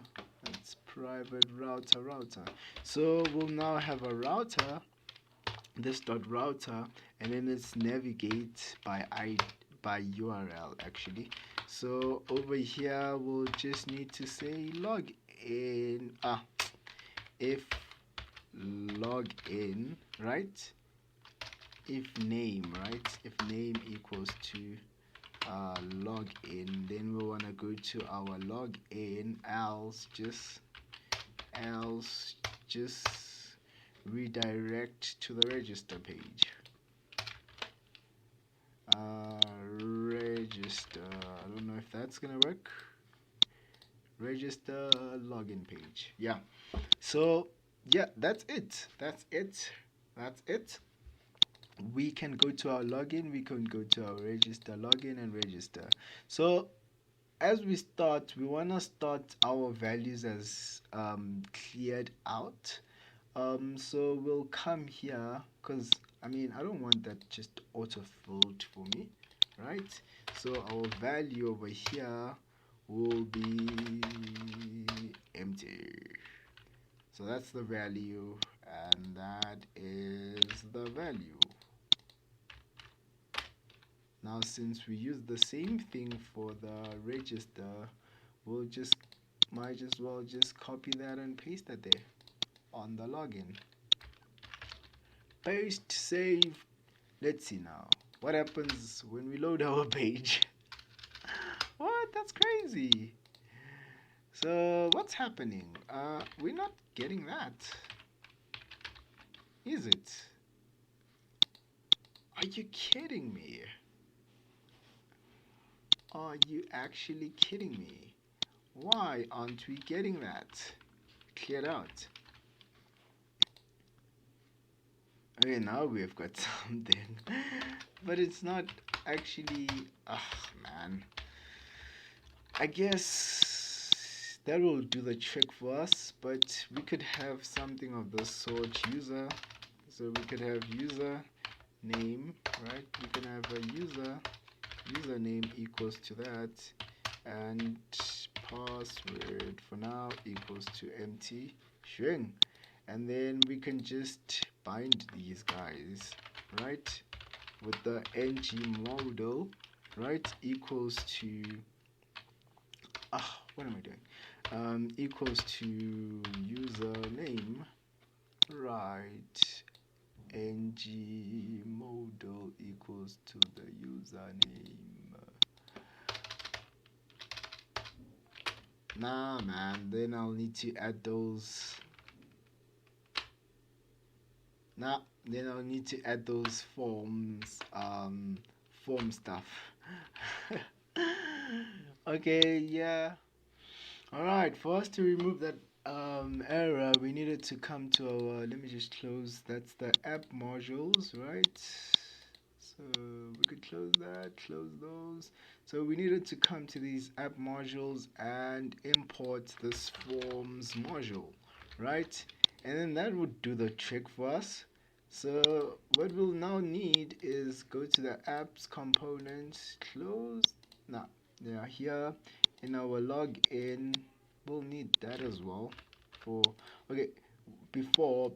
that's private router. So we'll now have a router, this dot router, and then let's navigate by URL actually. So over here we'll just need to say login. If login, right? If name, right? If name equals to login, then we want to go to our login, else just redirect to the register page. Register, I don't know if that's gonna work. Register login page. Yeah, so yeah, that's it. We can go to our login, we can go to our register, login and register. So as we start, we want to start our values as cleared out. So we'll come here because I mean I don't want that just auto-filled for me, right? So our value over here will be empty. So that's the value, and that is the value. Now since we use the same thing for the register, we'll just might as well just copy that and paste it there on the login. Paste, save. Let's see now what happens when we load our page. What? That's crazy. So what's happening? We're not getting that, is it? Are you kidding me? Are you actually kidding me? Why aren't we getting that cleared out? Okay, now we've got something, but it's not actually. Man. I guess that will do the trick for us, but we could have something of the sort user. So we could have user name, right? We can have a username equals to that, and password for now equals to empty string, and then we can just bind these guys, right, with the ng model, right, equals to what am I doing? Equals to username, right, ng model equals to the username. Nah, man, then I'll need to add those. Then I'll need to add those forms, form stuff. Okay, yeah. Alright, for us to remove that error, we needed to come to our, let me just close, that's the app modules, right? So we could close that, close those. So we needed to come to these app modules and import this forms module, right? And then that would do the trick for us. So what we'll now need is go to the apps components, close, yeah, here in our login, we'll need that as well for, okay, before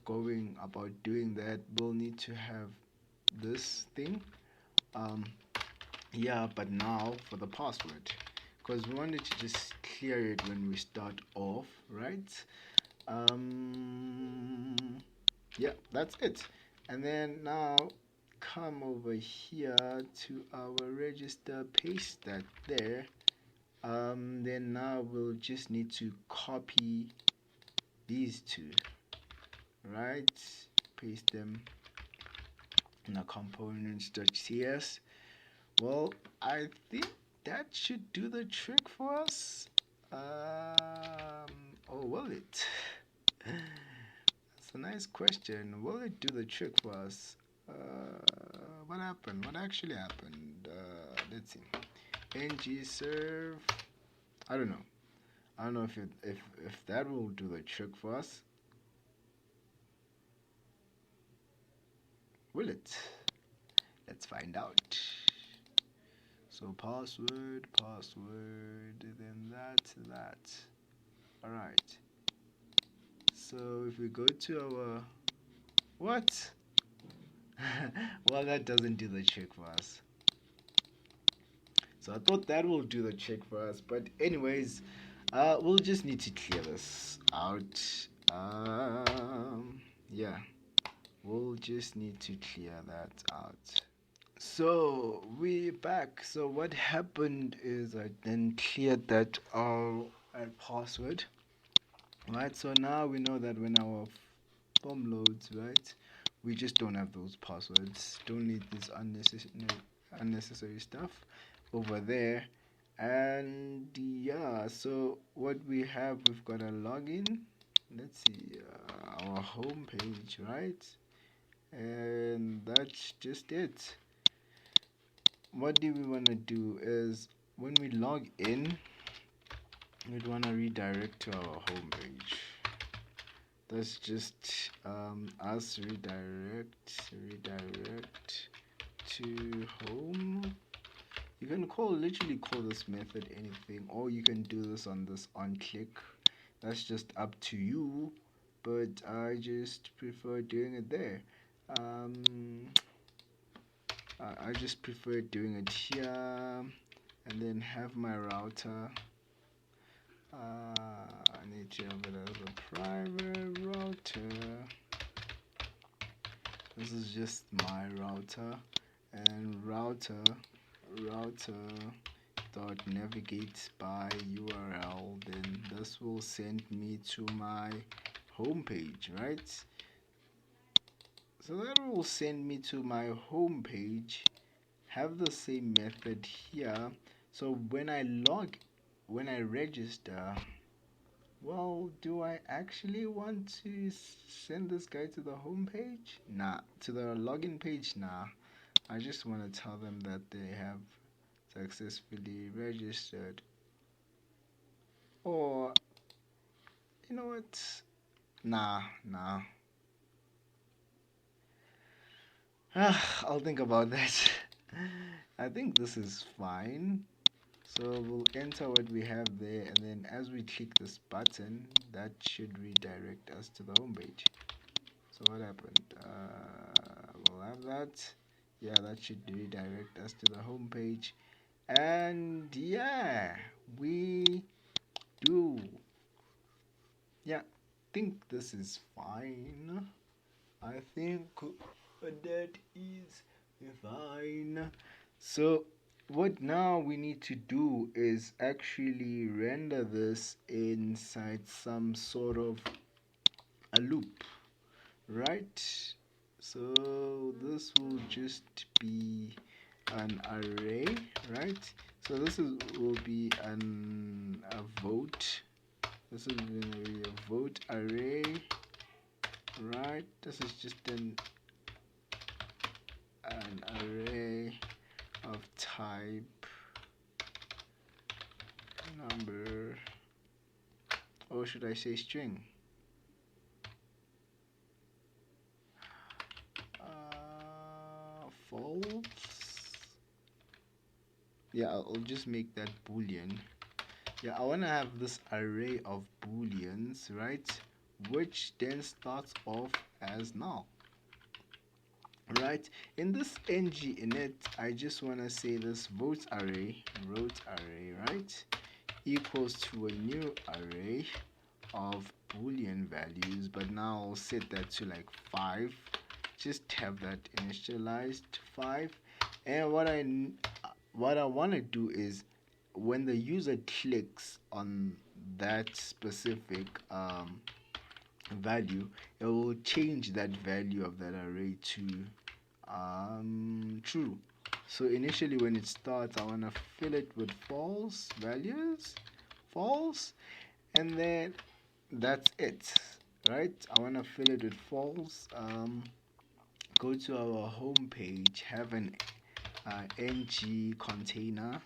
going about doing that, we'll need to have this thing, yeah, but now for the password, because we wanted to just clear it when we start off, right? Yeah, that's it. And then now come over here to our register, paste that there. Then now we'll just need to copy these two, right? Paste them in a components.cs. Well, I think that should do the trick for us. Or will it? That's a nice question. Will it do the trick for us? What happened? What actually happened? Let's see. ng serve. I don't know. I don't know if that will do the trick for us. Will it? Let's find out. So password, then that. Alright. So if we go to our what? Well, that doesn't do the trick for us. So I thought that will do the trick for us, but anyways, we'll just need to clear this out. Yeah, we'll just need to clear that out. So we're back. So what happened is I then cleared that password, right? So now we know that when our form loads, right, we just don't have those passwords. Don't need this unnecessary stuff over there. And yeah, so what we have, we've got a login. Let's see, our home page, right? And that's just it. What do we want to do is when we log in, we'd want to redirect to our home page. That's just us redirect to home. You can literally call this method anything, or you can do this on this on click. That's just up to you, but I just prefer doing it there. I just prefer doing it here, and then have my router. I need to have it as a private router. This is just my router, and router dot navigate by URL. Then this will send me to my home page, right? So that will send me to my home page. Have the same method here. So when I register, well, do I actually want to send this guy to the home page? Nah. To the login page? Nah. I just want to tell them that they have successfully registered. Or, you know what? Nah. I'll think about that. I think this is fine. So we'll enter what we have there, and then as we click this button, that should redirect us to the home page. So what happened? We'll have that. Yeah, that should redirect us to the home page. And yeah, we do. Yeah, I think this is fine. I think that is fine. So what now we need to do is actually render this inside some sort of a loop, right? So this will just be an array, right? So this will be a vote. This is going to be a vote array, right? This is just an array of type number, or should I say string? False. Yeah, I'll just make that boolean. Yeah, I want to have this array of booleans, right, which then starts off as null. Right, in this ng init, I just want to say this vote array, right, equals to a new array of boolean values, but now I'll set that to like 5. Just have that initialized 5. And what I want to do is when the user clicks on that specific value, it will change that value of that array to true. So initially when it starts, I want to fill it with false values, false, and then that's it, right? I want to fill it with false. Go to our home page, have an ng container,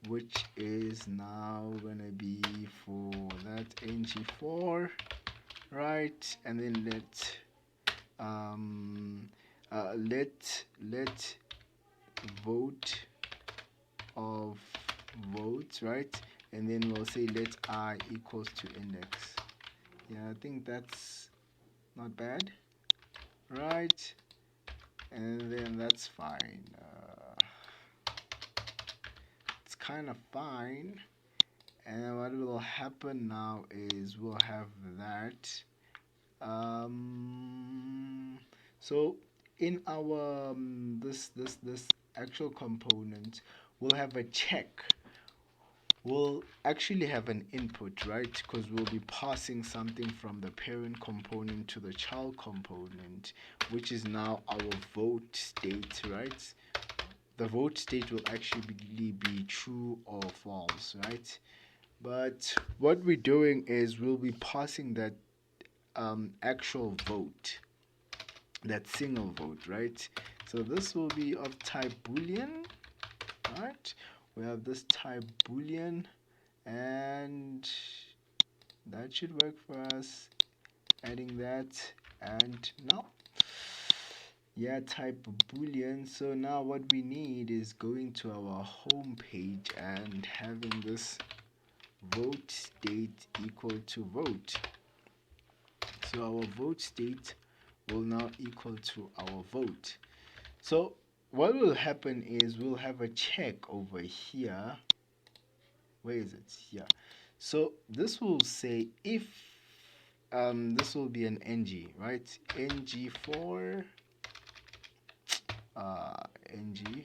which is now gonna be for that ng4, right? And then let vote of votes, right? And then we'll say let I equals to index. Yeah, I think that's not bad, right? And then that's fine. It's kind of fine. And what will happen now is we'll have that. So in our this actual component, we'll have a check. We'll actually have an input, right? Because we'll be passing something from the parent component to the child component, which is now our vote state, right? The vote state will actually be true or false, right? But what we're doing is we'll be passing that actual vote that single vote, right? So this will be of type boolean, right? We have this type boolean, and that should work for us. Adding that, and now, yeah, type boolean. So now what we need is going to our home page and having this vote state equal to vote. So our vote state will now equal to our vote. So what will happen is we'll have a check over here. Where is it? Here. So this will say if this will be an ng, right? Ng for ng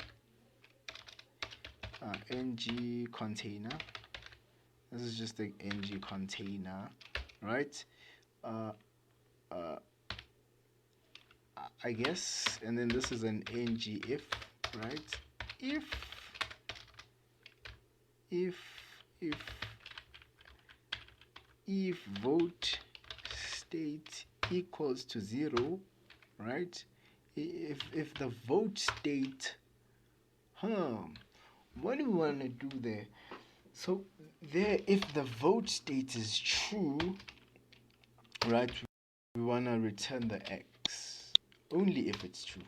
ng container. This is just the ng container, right? I guess, and then this is an ng if, right? If vote state equals to 0, right? If the vote state, what do we want to do there? So there, if the vote state is true, right, we want to return the x. Only if it's true,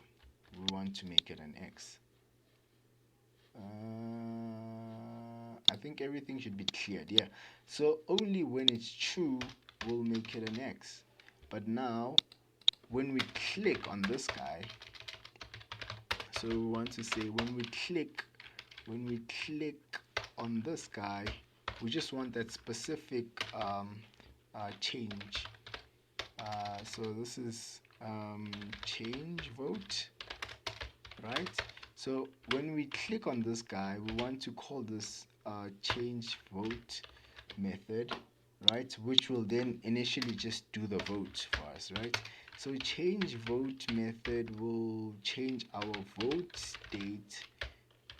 we want to make it an x. I think everything should be cleared, yeah. So only when it's true, we'll make it an x. But now, when we click on this guy, so we want to say when we click on this guy, we just want that specific change. So this is change vote, right? So when we click on this guy, we want to call this change vote method, right? Which will then initially just do the vote for us, right? So change vote method will change our vote state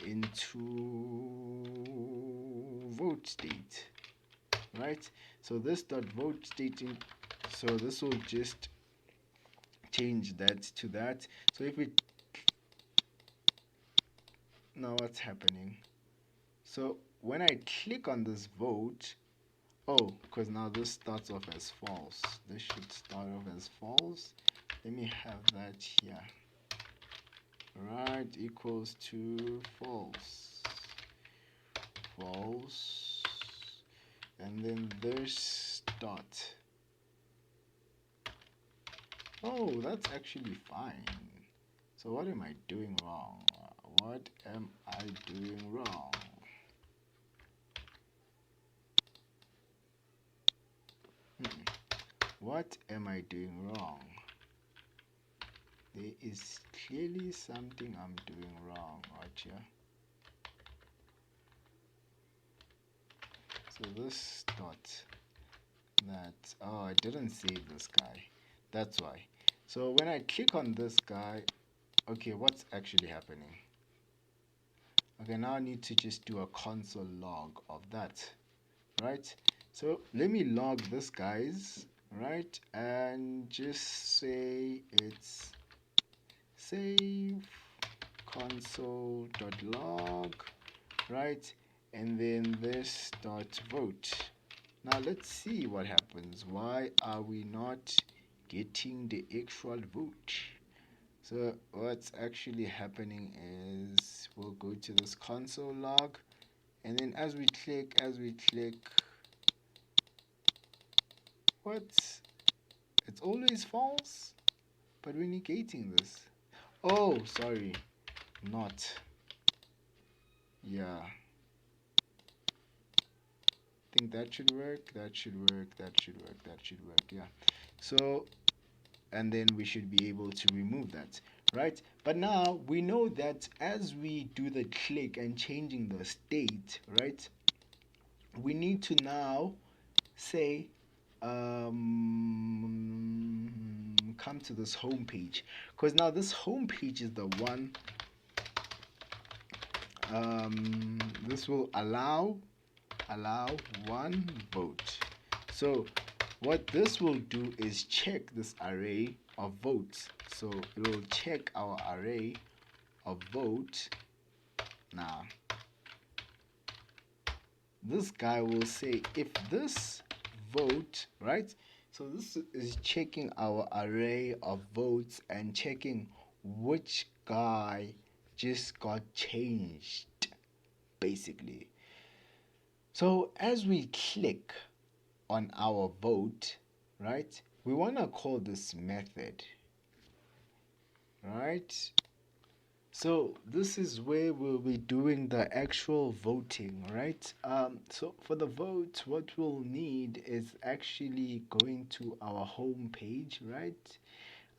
into vote state, right? So this dot vote state so this will just change that to that. So if we now what's happening? So when I click on this vote, because now this starts off as false. This should start off as false. Let me have that here. Right, equals to false. False. And then this dot. Oh, that's actually fine. So what am I doing wrong? What am I doing wrong? What am I doing wrong? There is clearly something I'm doing wrong right here. So this dot, that, I didn't save this guy. That's why. So when I click on this guy, okay, what's actually happening? Okay, now I need to just do a console log of that, right? So let me log this, guys, right? And just say it's save console.log, right? And then this dot vote. Now let's see what happens. Why are we not getting the actual vote? So what's actually happening is we'll go to this console log, and then as we click, what? It's always false, but we're negating this. Oh, sorry, not. Yeah. I think that should work, that should work, that should work, that should work, yeah. So, and then we should be able to remove that, right? But now we know that as we do the click and changing the state, right, we need to now say come to this home page, because now this home page is the one this will allow one vote. So what this will do is check this array of votes. So it will check our array of vote. Now this guy will say if this vote, right? So this is checking our array of votes and checking which guy just got changed, basically. So as we click on our vote, right, we want to call this method, right? So this is where we'll be doing the actual voting, right? So for the vote, what we'll need is actually going to our home page, right?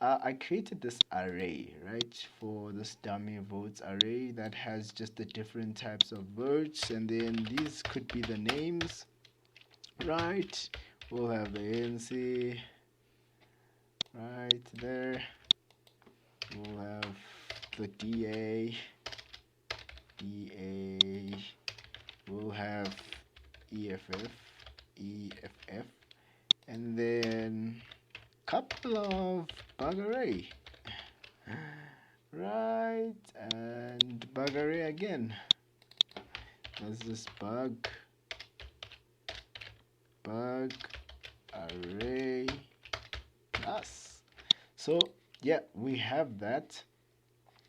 I created this array, right, for this dummy votes array that has just the different types of votes, and then these could be the names, right? We'll have the NC right there. We'll have the DA. We'll have EFF, and then couple of bug array, right, and bug array again. That's just bug array plus. So yeah, we have that.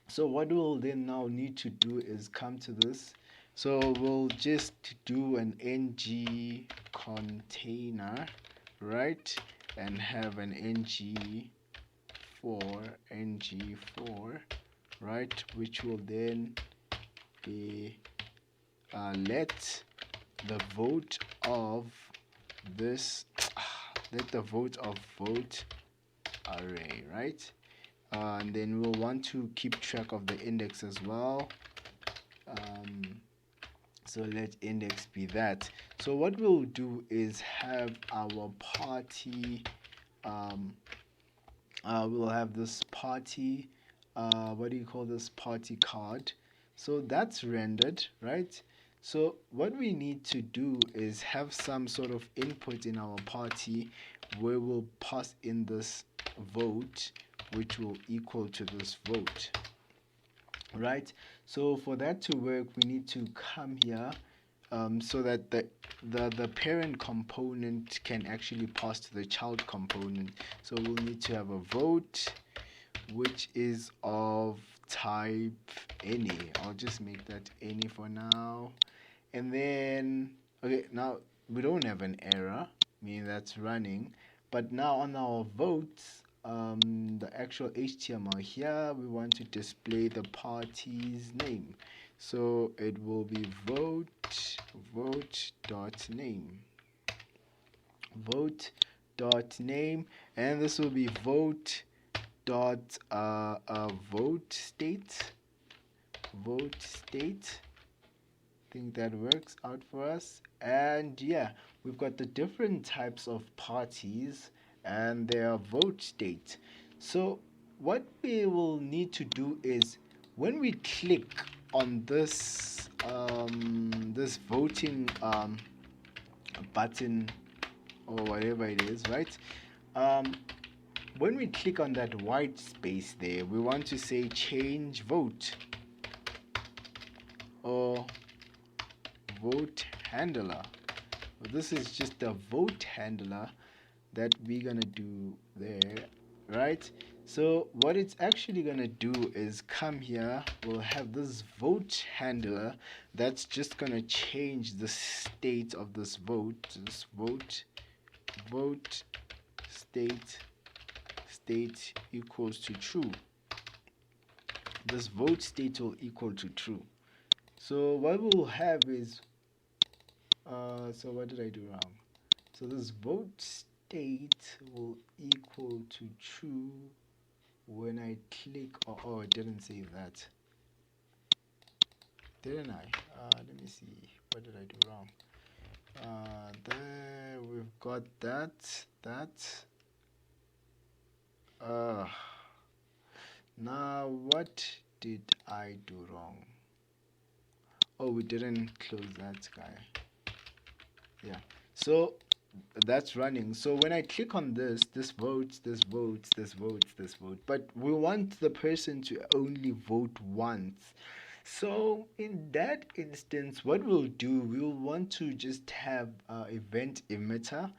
So what we'll then now need to do is come to this. So we'll just do an ng container, right, and have an ng4, right, which will then be let the vote of this vote array, right, and then we'll want to keep track of the index as well. So let index be that. So what we'll do is have our party, we'll have this party, what do you call this, party card. So that's rendered, right? So what we need to do is have some sort of input in our party where we'll pass in this vote, which will equal to this vote, right? So for that to work, we need to come here, so that the parent component can actually pass to the child component. So we'll need to have a vote which is of type any. I'll just make that any for now. And then, okay, now we don't have an error, meaning that's running. But now on our votes, the actual HTML here, we want to display the party's name. So it will be vote.name, and this will be vote state. I think that works out for us. And yeah, we've got the different types of parties and their vote state. So what we will need to do is when we click on this this voting button or whatever it is, right, when we click on that white space there, we want to say change vote or vote handler. Well, this is just the vote handler that we're gonna do there, right? So what it's actually gonna do is come here, we'll have this vote handler that's just gonna change the state of this vote. This vote state equals to true. This vote state will equal to true. So what we'll have is so what did I do wrong? So this vote state will equal to true when I click. Oh, it didn't say that, didn't I? Let me see. What did I do wrong? There we've got that. Now what did I do wrong? Oh, we didn't close that guy. Yeah. So that's running. So when I click on this votes, this votes, this votes, this vote, but we want the person to only vote once. So in that instance, what we'll do, we'll want to just have event emitter,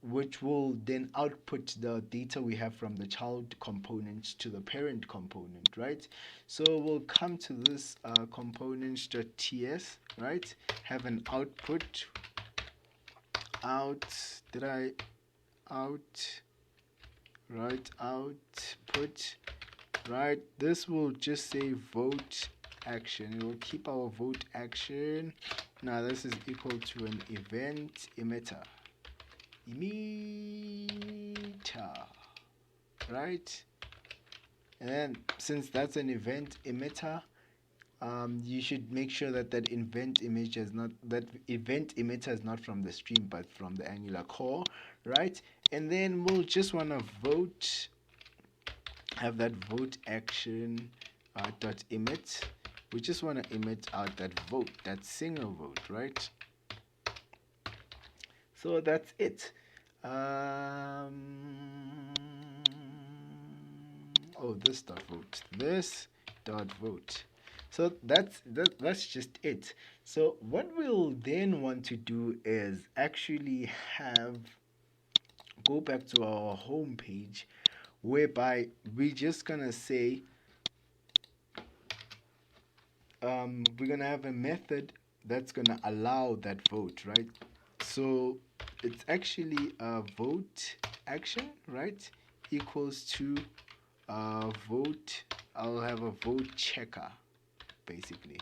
which will then output the data we have from the child component to the parent component, right? So we'll come to this components.ts, right? Have an output out, did I out, right, output, right? This will just say vote action. It will keep our vote action. Now this is equal to an event emitter, right? And then since that's an event emitter, you should make sure that event emitter is not from the stream but from the Angular core, right? And then we'll just want to vote, have that vote action dot emit. We just want to emit out that vote, that single vote, right? So that's it. Oh, this dot vote, this dot vote. So that's just it. So what we'll then want to do is actually go back to our home page, whereby we're just gonna say we're gonna have a method that's gonna allow that vote, right? So it's actually a vote action, right, equals to vote. I'll have a vote checker, basically.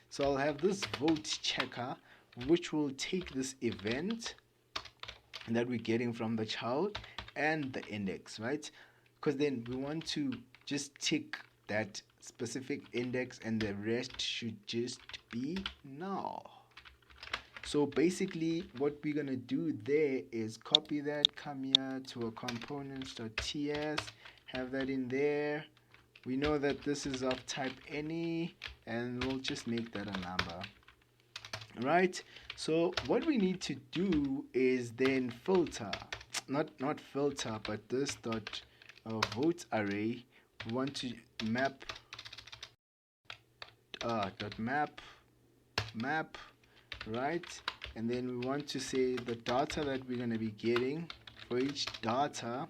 So I'll have this vote checker, which will take this event that we're getting from the child and the index, right? Because then we want to just tick that specific index and the rest should just be null. So basically what we're gonna do there is copy that, come here to a components.ts, have that in there. We know that this is of type any, and we'll just make that a number, right? So what we need to do is then filter, not filter, but this dot vote array. We want to map dot map, right? And then we want to say the data that we're going to be getting for each data.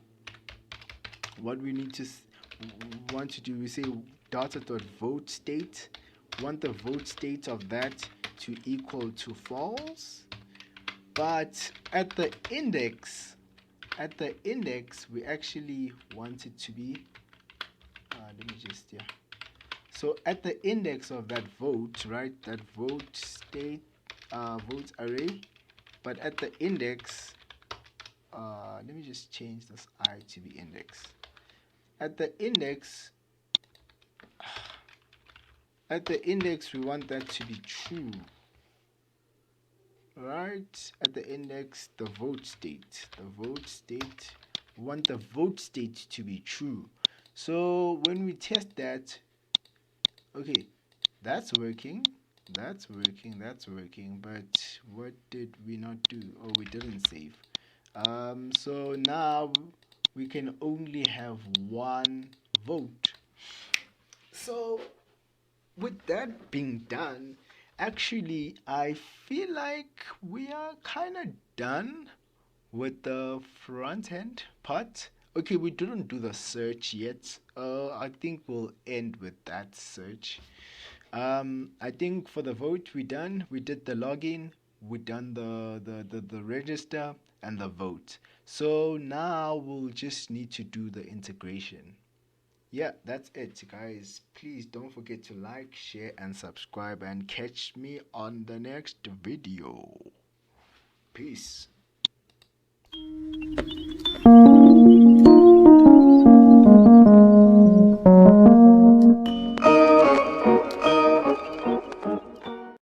What we need to want to do, we say data.vote state. We want the vote state of that to equal to false. But at the index, we actually want it to be so at the index of that vote, right, that vote state vote array, but at the index, let me just change this I to be index. At the index, we want that to be true, right? At the index, the vote state, we want the vote state to be true. So when we test that, okay, that's working, but what did we not do? Oh, we didn't save. So now we can only have one vote. So with that being done, actually I feel like we are kind of done with the front end part. Okay, we didn't do the search yet. I think we'll end with that search. I think for the vote we done. We did the login. We done the register and the vote. So now we'll just need to do the integration. Yeah, that's it, guys. Please don't forget to like, share, and subscribe, and catch me on the next video. Peace.